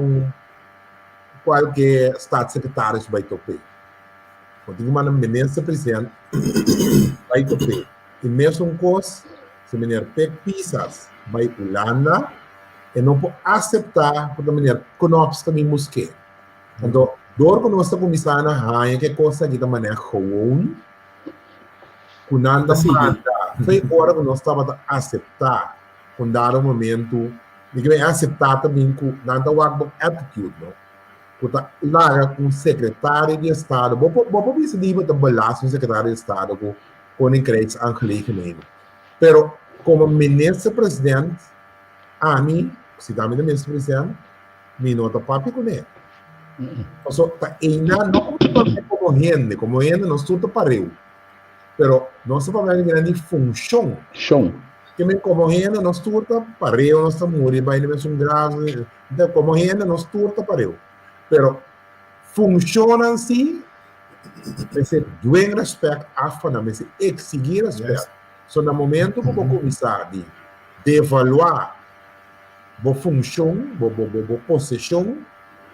Speaker 4: qualquer estado-secretário vai topar. Quando manda ministro-presidente vai topar. E mesmo coisa se menina pega pisas vai Holanda e não pode aceitar porque a menina conhece também musque. Então Door que nós estamos começando a ganhar que coisa que também é gewoon, com nada manda, foi hora que nós estamos a aceitar, com dado momento, e que aceitar também com nada workbook attitude, não? Porque lá com o secretário de Estado, vou decidir para balançar o secretário de Estado com Koninkrijks aangelegenheden. Pero como minister-president, a mim, se dá me minister-president, me nota papi com ele. So, não como gente, nós tudo pareu. Pero nós estamos falando de função. Que me como gente, nós tudo pareu, nós estamos morrendo, vai levar um grave. Então, como gente, nós tudo pareu. Pero funciona assim, você doer respeito à família, você exigir respeito. So, no momento que eu vou começar a evaluar a função, a posição,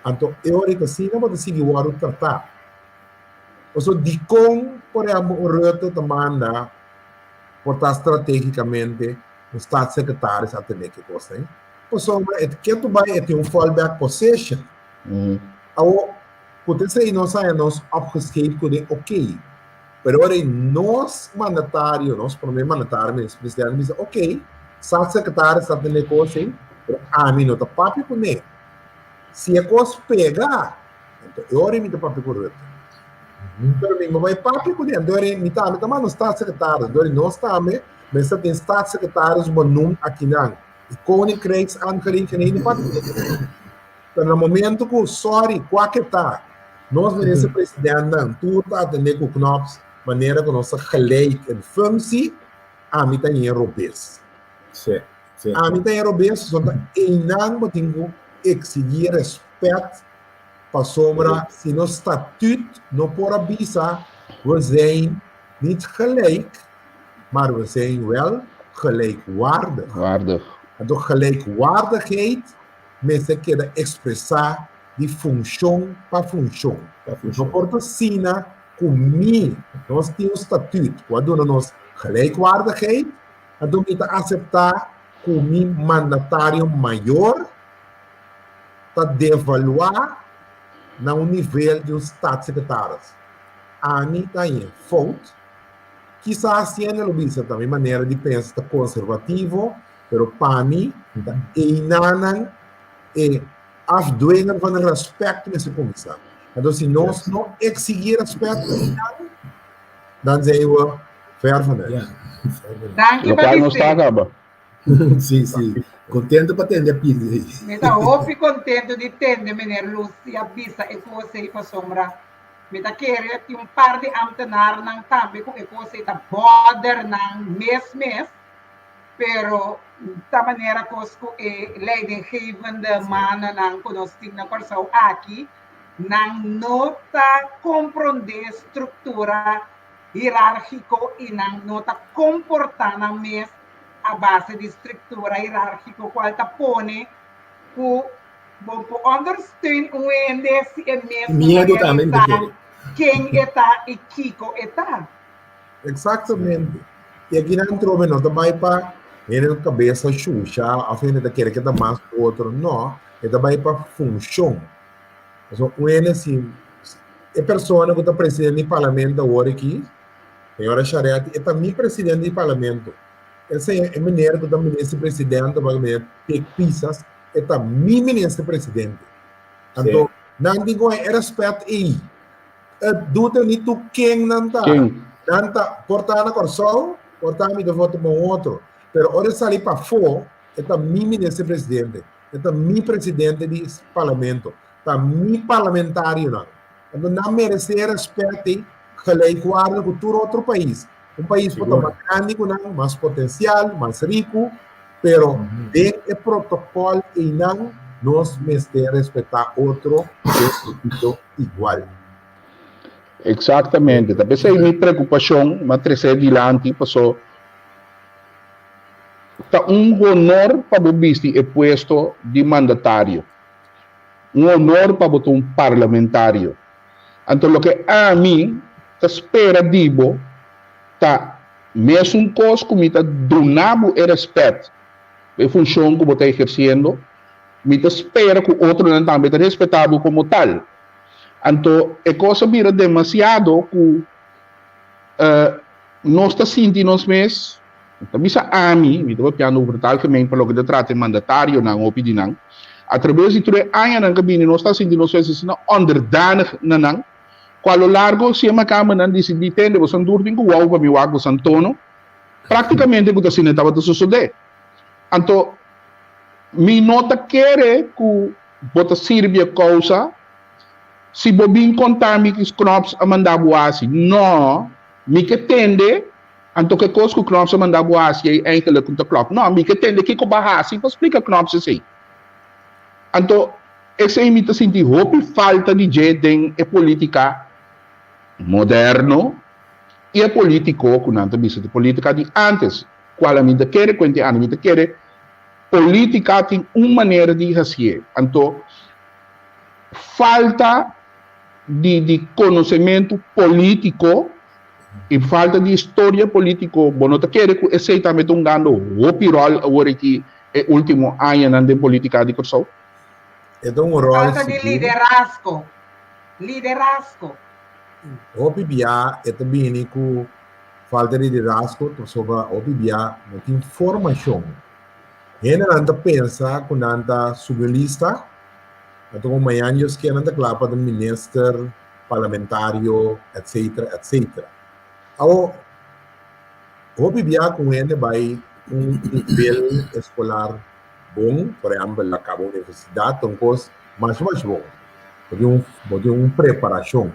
Speaker 4: então, eu assim, não vou decidir o tratar. So, de como, por exemplo, o reto demanda, portar estrategicamente, o Estado secretário a ter que coisa. Por isso, que tu vai ter um fallback position. Pode ser que nós hayamos opgeschreven kunnen, oké. Pero ahora nós mandatário, nós primeiro mandatário, mas presidente diz, ok, secretário está tendo coisa, a mim não está papi com ele. Se a coisa pegar, então eu orei me está papi com ele. Pero mim vai papi com ele, então orei me está, mas não está secretário, então nós estamos, mas tem está secretários bom nome aqui não. E Koninkrijks aangelegenheden papi. Pero no momento que, sorry, qualquer tá, nós minister-president não, tudo está atendendo com knops, maneira que nós gelijk in functie, a mim tem europeus.
Speaker 1: Sim.
Speaker 4: A mim tem europeus, só que não podemos exigir respeito para sombra, se no estatuto não pode avisar, we zijn niet gelijk, maar we zijn wel gelijkwaardig. Então, gelijkwaardigheid, mensen querem expressar de função para função. Não pode assim, comigo, nós temos um estatuto, quando nós gelijkwaardigheid, então kita aceitar como mandatário maior para devaluar no nível dos Estado-secretários. A mim está em foto, quizás assim é lobista também, maneira de pensar conservativo, pero para mim, é afdwingen van o respeito nesse comissão. Então, se nós não exigir respeito, dan zijn we ver van het.
Speaker 3: Dank
Speaker 2: Lokaal não está, Gaba.
Speaker 1: Sim. Contento para atender a pizza.
Speaker 3: Meta hopi contento de atender, meneer Lucy, a bisa e você para sombra. Meta querer que par de ambtenaar nang tambe kung e você ta border nang mês, pero da maneira conosco e leidinggevende mannen nang conosting na Corsao aqui, nang nota compreender estrutura hierárquico e nang nota comportar na mes a base de estrutura hierárquico qual ta pone ku understand desse e mesmo
Speaker 1: medo também
Speaker 3: quem está e Kiko está.
Speaker 4: Exatamente. E aqui não trova não também para ele cabeça xuxa, a fim de querer que dá mais outro não, é também para função. Então, assim, é pessoa que está presidente do parlamento agora aqui, senhora Charete, é também presidente do parlamento. Essa é a maneira que o ministro-presidente vai ter pisas, é também ministro-presidente. Então, não digo é respeito aí. Dúvida nem tu quem não está. Não está, portar na Corsol, portar me de voto com outro. Pero olha sair para fora, é também ministro-presidente, é também presidente do parlamento, também parlamentário não. Então, não merece respeito, gelijkwaardig com todo outro país. Um país pode ser mais grande, com mais potencial, mais rico, pero tem o protocolo e não nós merecemos respeitar outro igual.
Speaker 2: Exatamente. Talvez é minha preocupação, mas trazer adiante, passou. Tá honor para o vice é puesto de mandatário. Honor para o parlamentário. Então, o que a mim espera digo, tá mesmo coisa como está donado e respeito. A função que você está exercendo, me espera que o outro não também está respeitado como tal. Então, é coisa vira demasiado que nós está sentindo nos meses, também a mim, me deu piano brutal que me pelo que de trata mandatário não opinião, através de tudo anos na cabine nós está sentindo nos meses na underdanig não, qual o largo se uma cama não disse de tende você não durma com o para me wago santono, praticamente o que assim estava a suceder. Então, me nota querer que bota sirve a causa se bobin contar-me que os crops a mandar boasi, não, me que tende, então que coisa que o crops a mandar boasi é aquele que o crop, não, me que tende que o barrasi, para explicar crops assim. Então, essa imita sentir roupa e falta de jeito em política moderno e político, que não tem de política de antes, qual a minha quer, quanto a minha quer, política tem uma maneira de fazer, então, falta de conhecimento político e falta de história política. Bom, não quer que exatamente ganho o pirol agora que é o último ano de política de corso.
Speaker 4: Então, um rol
Speaker 3: Falta de liderazgo. Liderazgo.
Speaker 4: O PBA é também com falta de liderazgo sobre o PBA não tem informação. Ainda não pensa quando anda subir-lista. Então, amanhã eu que anda claro para o ministro, parlamentário, etc, etc. O PBA com ele vai nível escolar bom, por exemplo, acabou a universidade, então coisa mais bom. Pode uma preparação.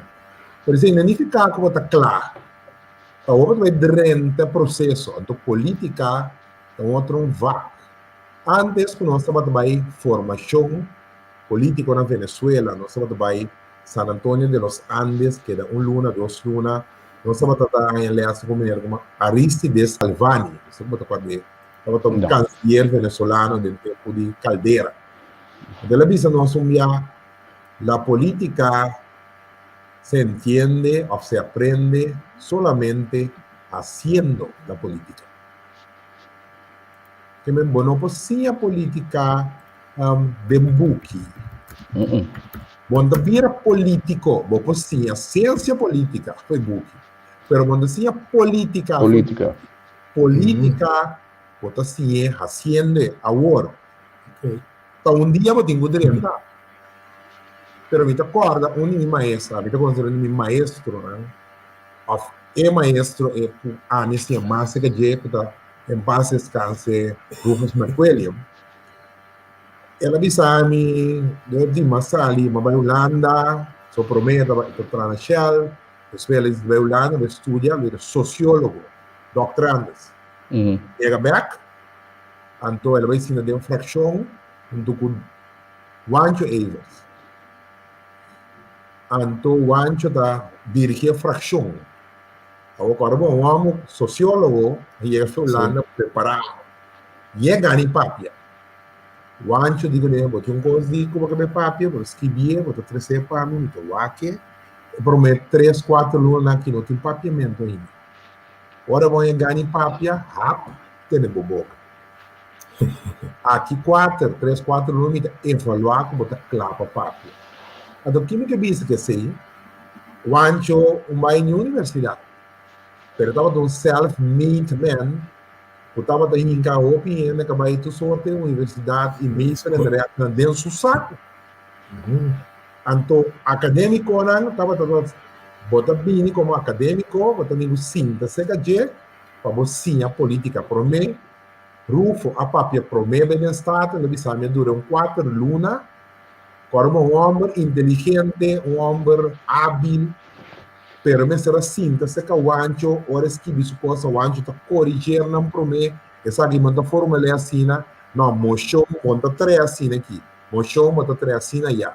Speaker 4: Por isso, não fica como está claro. Então, o vai durante o processo, então política é outro vago. Antes, quando nós estávamos formação política na Venezuela, nós estávamos San Antonio de los Andes, que era luna, 2 lunas, nós estávamos em aliança como Aristides Salvani, estava um canciller venezolano do tempo de Caldera. De la vista, nós la política se entiende o se aprende solamente haciendo la política. Que me bueno, pues sí, a política bembuki. Quando vira político, pues sim, a ciência política foi buki. Pero quando sim a política, bota sim, haciendo agora. Então, dia eu tenho que orientar. Pero me acorda, um maestro, me considero um maestro, né? É maestro, é nesse massa que jeito, em paz descanse, Rufus McWilliam. Ela disse-me, eu disse, mas ali, mas vai Holanda, só prometo, vai para a Shell, depois ele vai Holanda, vai estudar, vai ser sociólogo, doutorandos. Chega back, então ele vai ensinar de uma fração, junto com Juancho Evers. Então, Juancho está dirigindo a fração. Agora, um homem sociólogo, e ele foi Holanda preparado. E é ganho papia. O ancho digo né, bote coisa de como que é papia, vou escrever, vou trazer para mim, então o aqui, prometo 3, 4 lunas aqui não tem papiamento ainda. Agora vou ganhar papia, tem de boboca. Aqui 3, 4 lunas, evaluar como está claro para papia. Então, que me diz que sei, o ancho vai em universidade, pero estava um self-made man. Eu estava em Caopi e ainda acabei de sorte universidade e mesmo na dentro do saco. Então, acadêmico não estava bota bem como acadêmico, bota nem cinta seja para você a política para mim, Rufo a papia para mim bem estado, ele disse me dura 4 lunas, como um homem inteligente, um homem hábil. Pero me será cinta se que o ancho ora que biscosa o ancho tá corrigir não prome essa aqui manda fórmula assim não mochão monta 3 assim aqui mochão monta 3 assim já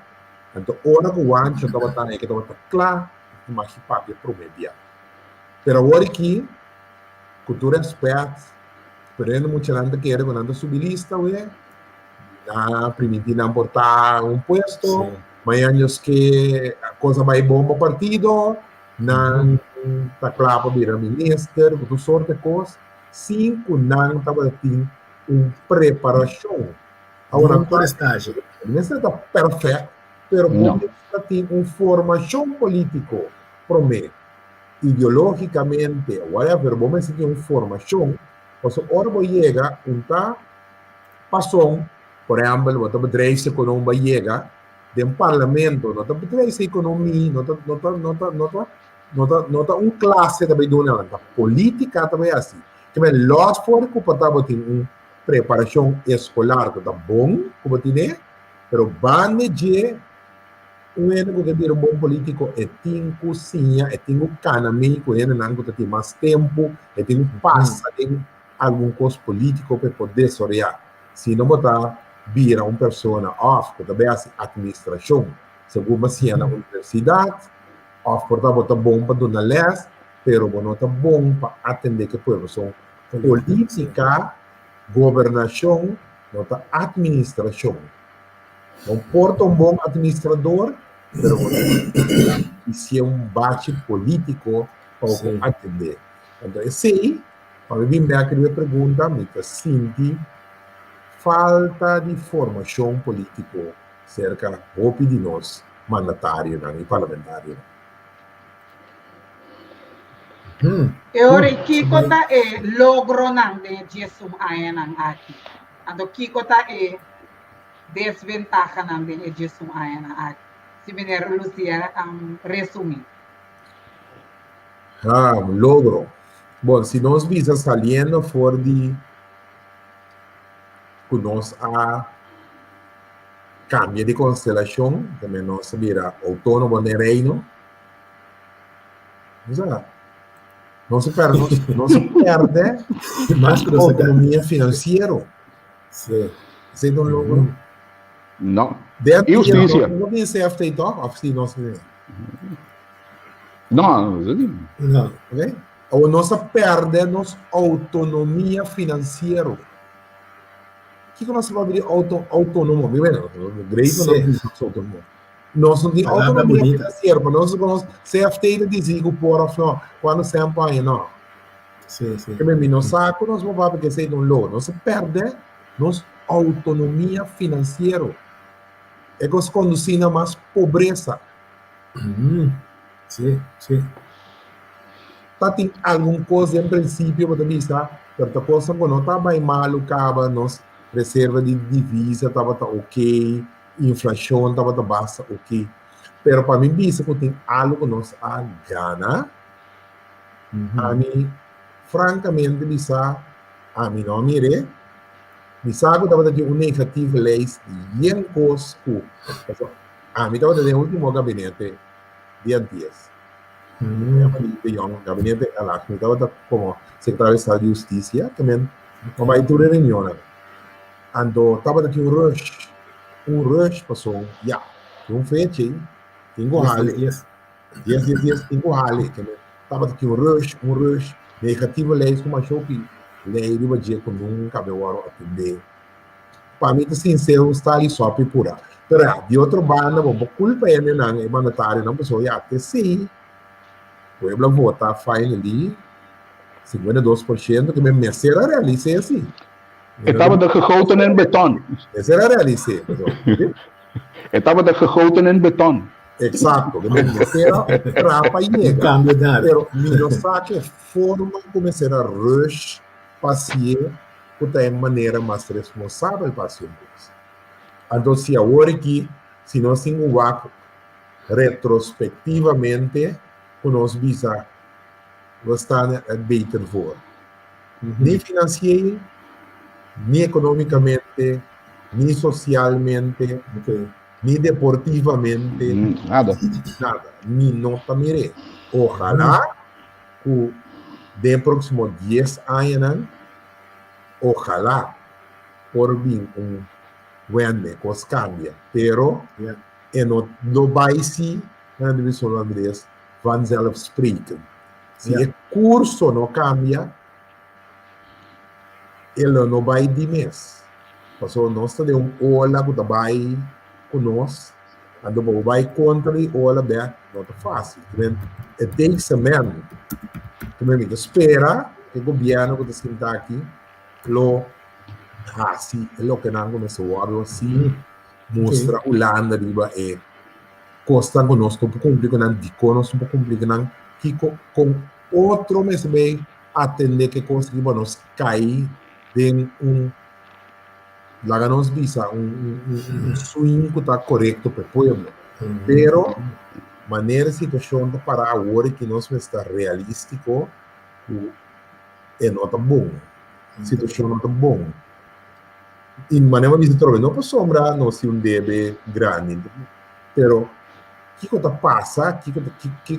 Speaker 4: então ora que o ancho tava tá que tava claro mas que papel promedia pero ora que cultura expert pero muita gente quer quando anda subir lista ué na primitiva importar puesto mas anos que a coisa vai bom para partido não está claro para virar ministro, toda sorte de coisas. 5 não estava tendo uma preparação.
Speaker 1: Agora, por estágio.
Speaker 4: O ministro está perfeito, pero
Speaker 2: No.
Speaker 4: tem uma formação política para mim, ideologicamente, whatever, vamos ter uma formação, mas agora vai chegar passou, por exemplo, o bedrijf economie chega do parlamento, não bedrijf economia, não classe também do não, política também é assim. Que me los for que potava ter uma preparação escolar que tá bom, como tem, pero bande de que ter um bom político tem cozinha, tem o caname, que ele não tem mais tempo, tem passa, tem algum coisa político para poder sorrir. Se não botar vira uma pessoa off, que também é administração, segundo assim na universidade, off por estar bom para dar les, pero não está bom para atender que pessoa política, governação, não está administração. Não porta um bom administrador, pero se é bate político para atender. Então, sim, para mim, me aquela pergunta, me sinto falta de formação política cerca de nós, mandatário e parlamentário.
Speaker 3: Eu kikota logro nang de jesum ayan ang aki. Ando kikota desventaja nang de jesum ayan ang aki. Si Minero Lucia ang resume.
Speaker 4: Logro. Bom, se nós visa saliendo for de que nós a cambia de constelação, também nós vira autônomo no reino. Não se perde mais autonomia financeira.
Speaker 1: Sim.
Speaker 4: Você não logro?
Speaker 2: Não. Justiça.
Speaker 4: Não tem CFT então? Assim, não sei.
Speaker 2: Não.
Speaker 4: Ok? Ou nós perde nossa autonomia financeira. O que nós vamos ver autônomo? Great não é autônomo. Nós não temos autonomia financeira, mas nós vamos CFT dizigo por quando se empenha, não.
Speaker 1: Sim.
Speaker 4: Que me não saco, nós vamos ver que se não logo. Nós perde nossa autonomia financeira. É que nós conduzimos a mais pobreza.
Speaker 1: Sim.
Speaker 4: Tem alguma coisa em princípio para vista, certa coisa quando está bem mal, acaba nos reserva de divisa estava ok, inflação estava baixa ok, pero para mim visa que tem algo que nós a gana, a mim francamente visa a mim não mire, me sabe estava de um negativo leis de yen cosco, a mim estava de último gabinete de antes. Gabinete Alac, estava como secretário de Estado de Justiça, também como aí tudo reunião. Ando estava aqui um rush passou, um fecha, tenho rale, tenho rale, estava aqui um rush, negativo leis como achou que lei de badia com nunca me vou atender. Para mim, sincero, está ali só para pura. Pero de outro banda, vou culpa ele não, é mandatário, não pessoa, até sim. O pueblo vota finally 52% que me será realizei assim.
Speaker 2: Estava gegoten in beton.
Speaker 4: Será realizei.
Speaker 2: Estava gegoten in beton.
Speaker 4: Exato, que me será trapa e nega.
Speaker 1: Cambio de área.
Speaker 4: Pero não sabe forma como será rush passear de maneira mais responsável para as coisas. Então, se agora aqui, se nós temos retrospectivamente nós visa estar beter voor. Nem financeiro, nem economicamente, nem socialmente, nem deportivamente.
Speaker 2: Nada.
Speaker 4: Nem não também. Ojalá que de próximo 10 anos, ojalá por vir vende, coisa cambia. Pero, não vai se na divisão Andrés vanzelfsprekend. Se o curso não cambia, ele não vai de mês. Porque nós temos aula que vai conosco, quando vai contra a aula, não é fácil. É tem semana. Também espera que o governo que está aqui, assim, é o que não começou a assim, mostra o lado riba costa conosco um pouco complica não de conosco um pouco complica não que com outro mês bem atender que conseguimos nós cair em lá nos visa swing que está correto para o povo pero maneira situação da para agora que nós está realístico é nota bom situação nota bom e maneira de trocar não para sombra não se deve grande pero que coisa passa que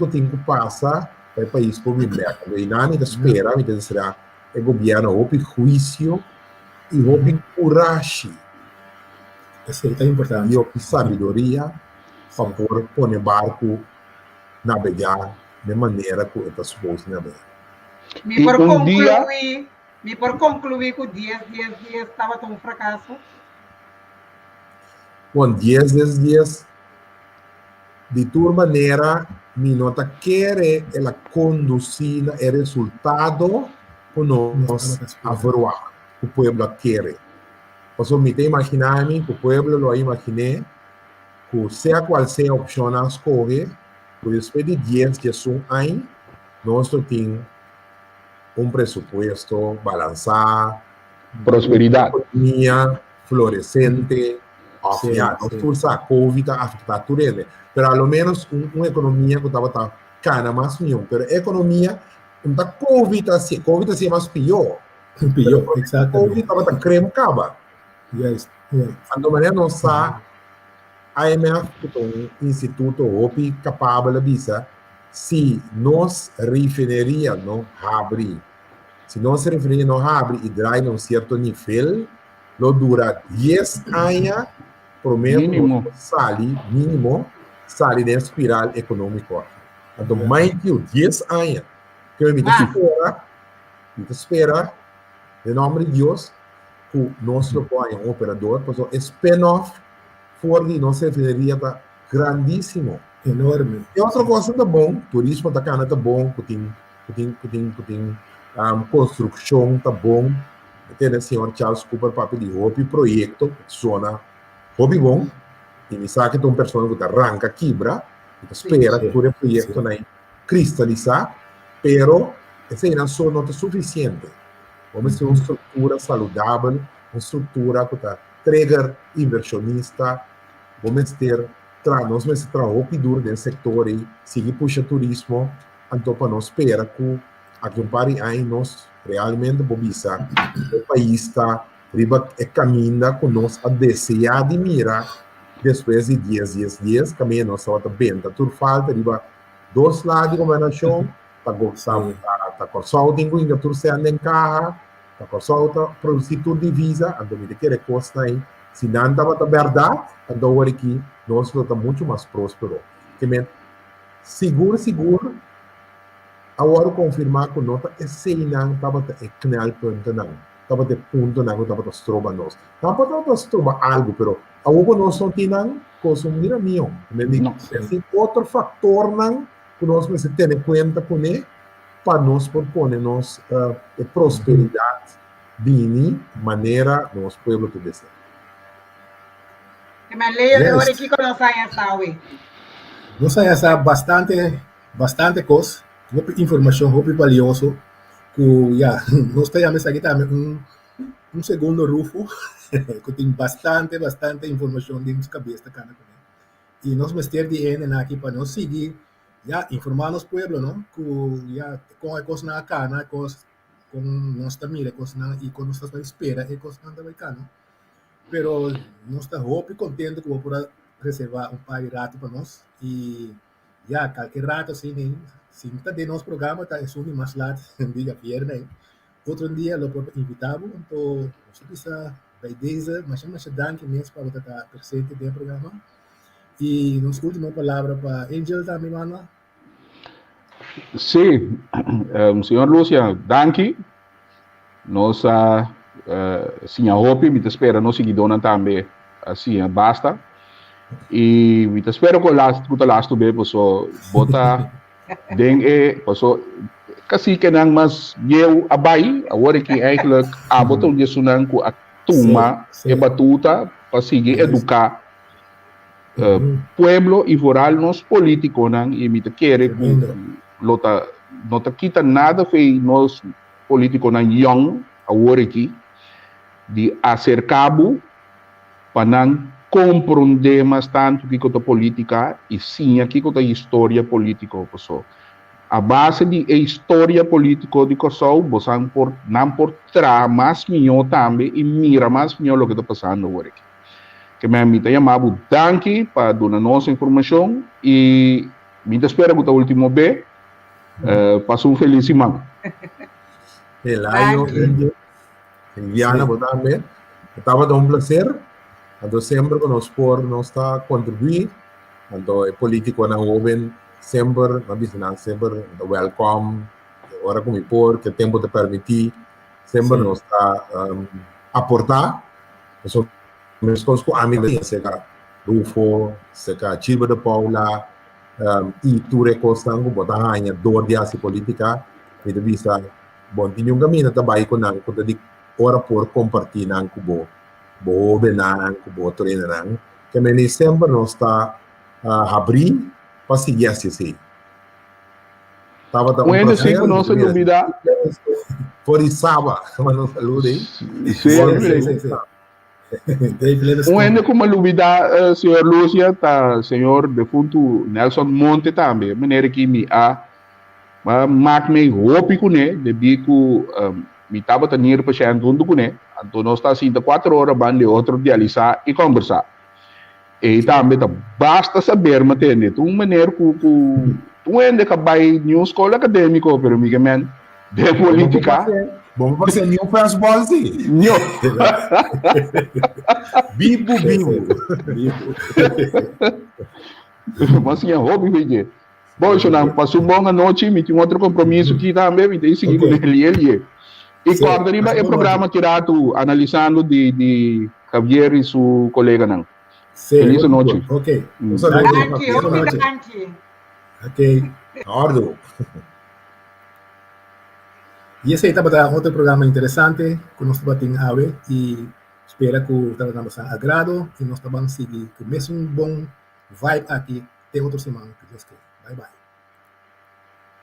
Speaker 4: tem que passar para o país por viver e nada de espera me será o governo houve juízo e houve coragem
Speaker 1: isso é importante
Speaker 4: e houve sabedoria para pôr barco navegar de maneira que está suposto navegar.
Speaker 3: Me por concluir que 10 estava tão fracasso.
Speaker 4: Com 10 dias de toda maneira me nota querer ela conduzir o resultado que nós avaliar o povo quer. Posso me imaginar que o povo lo imaginé que seja qual seja a opção a escolher, depois de 10 dias aí, nós temos presupuesto balançado,
Speaker 2: prosperidade,
Speaker 4: economia florescente, nós a Covid afeta tudo ele, mas ao menos uma economia que estava cana mais nenhum, mas a economia da Covid assim mais pior,
Speaker 1: exatamente.
Speaker 4: Covid estava creme caba.
Speaker 1: Yes.
Speaker 4: De maneira não sa a IMF um instituto OPI capaz de dizer se nós refineria não abre, se nós refineria não abre e drai num certo nível, lo dura 10 anos, prometo mínimo sali da espiral econômica. Então mais que 10 anos, que me espera, em nome de Deus, que nós lo põe um operador, porque o spin-off for de nossa refinaria está grandíssimo.
Speaker 1: Enorme.
Speaker 4: E outra coisa está bom, turismo está cana está bom, que tem construção está bom. Tem o senhor Charles Cooper para de hobby projeto, zona hobby bom, e me sabe que tem uma pessoa que arranca quebra, que espera que o projeto não cristalizar, pero essa não só não é suficiente. Vamos ter uma estrutura saudável, uma estrutura que está trigger inversionista, vamos ter nós vamos trabalhar duro no setor e seguir puxa turismo, então para nós esperar que aqui um par de anos nós realmente vamos o país está caminhando com nós a desejar de mirar depois de 10 dias, caminho nós estamos bem, tudo falta, dois lados de governação, está corçado, tem que tudo se anda em carro, está corçado, produzir tudo divisa, então me quer costa aí, se não estava a verdade, então agora aqui nós estamos muito mais próspero. Seguro, agora confirmar que nós não estava a canal ponto não, estava de ponto não, estava a estroba nós. Estava a estroba algo, pero agora nós não temos coisa mira minha. Esse outro fator não que nós precisamos ter em conta com ele para nós proponermos prosperidade de maneira nosso povo te deseja.
Speaker 3: Que me leia agora aqui quando
Speaker 1: nós saia bastante coisa, informação muito valiosa, que já nós temos aqui também segundo rufo, que tem bastante informação dentro da cabeça cada e nós vamos ter de aqui para nós seguir, já informar nos pueblo, não? Que já com a coisa na cana, com nós também, coisa na e com nós espera, é coisa na bacana. Pero nós estamos muito contentes que vou poder reservar par de rato para nós e já qualquer rato assim, se está de nosso programa, está assumindo mais lá, diga viernes. Outro dia, lo invitamos, então, nós precisa vai desde, mas danke mesmo para estar presente no programa. E nossa última palavra para Angel também, mano.
Speaker 2: Sim, senhor Lúcia, danke. Nossa senhor Hopi, me espera, nós seguidores também, assim, basta. E me espero que o last bem, posso botar kasi que nang mas eu abay, agora que eigenlijk abot ang gesunan ko at tuma e batuta para sige educar pueblo e foral nos políticos nan e mita querer lota não tá quita nada foi nós políticos nan young agora aqui de acercabo para não compreender mais tanto que a política e sim aqui com a história política pessoal a base de história política de Kosovo você não por trás mais melhor também e mira mais melhor o que está passando agora aqui que me amita chamado danke para dar nossa informação e me espero que o último vez passe feliz semana.
Speaker 4: Elaio, Viana, também. Estava um prazer. Então, sempre que nós está contribuir, então, o político na jovem, sempre, sempre, welcome, agora como por, que o tempo te permitir, sempre nós está aportar. Então, nós temos amigos, seja Rufo, seja Chiba de Paula, e Ture Costa, que botar a dor de essa política, e de vista, bom, tinha caminho também com nós, quando de ora por compartilhar nang kubo, bo benang kubo treinar que me sempre nós está abrir para seguir assim. Tava um
Speaker 2: prazer. Bueno, nossa dúvida.
Speaker 4: Por isso, mas não salude.
Speaker 2: Sim. Ainda como dúvida, senhor Lúcia, tá, senhor defunto Nelson Monte também, maneira que me mak me hopi com né, de bico me estava tendo paciente junto com né, então nós está assim 4 horas bande outro dialisar e conversar. E também basta saber materne, tu maneira tu ainda que vai new escola acadêmico, pero amiga man, de política.
Speaker 4: Vamos fazer new fastball sim.
Speaker 2: New.
Speaker 4: Bibo.
Speaker 2: Mas é hobby, veja. Bom, isso não passou boa noite, me tinha outro compromisso aqui também, me tem seguido ele. E quando arriba é programa que era analisando de Javier e seu colega não. Feliz noite.
Speaker 1: Ok.
Speaker 3: Danke.
Speaker 1: Ok.
Speaker 4: Ordo.
Speaker 1: E esse aí estava outro programa interessante que nós estamos ave e espero que estamos a agrado e nós vamos seguir com mesmo bom vibe aqui até outra semana que Deus quer. Bye bye.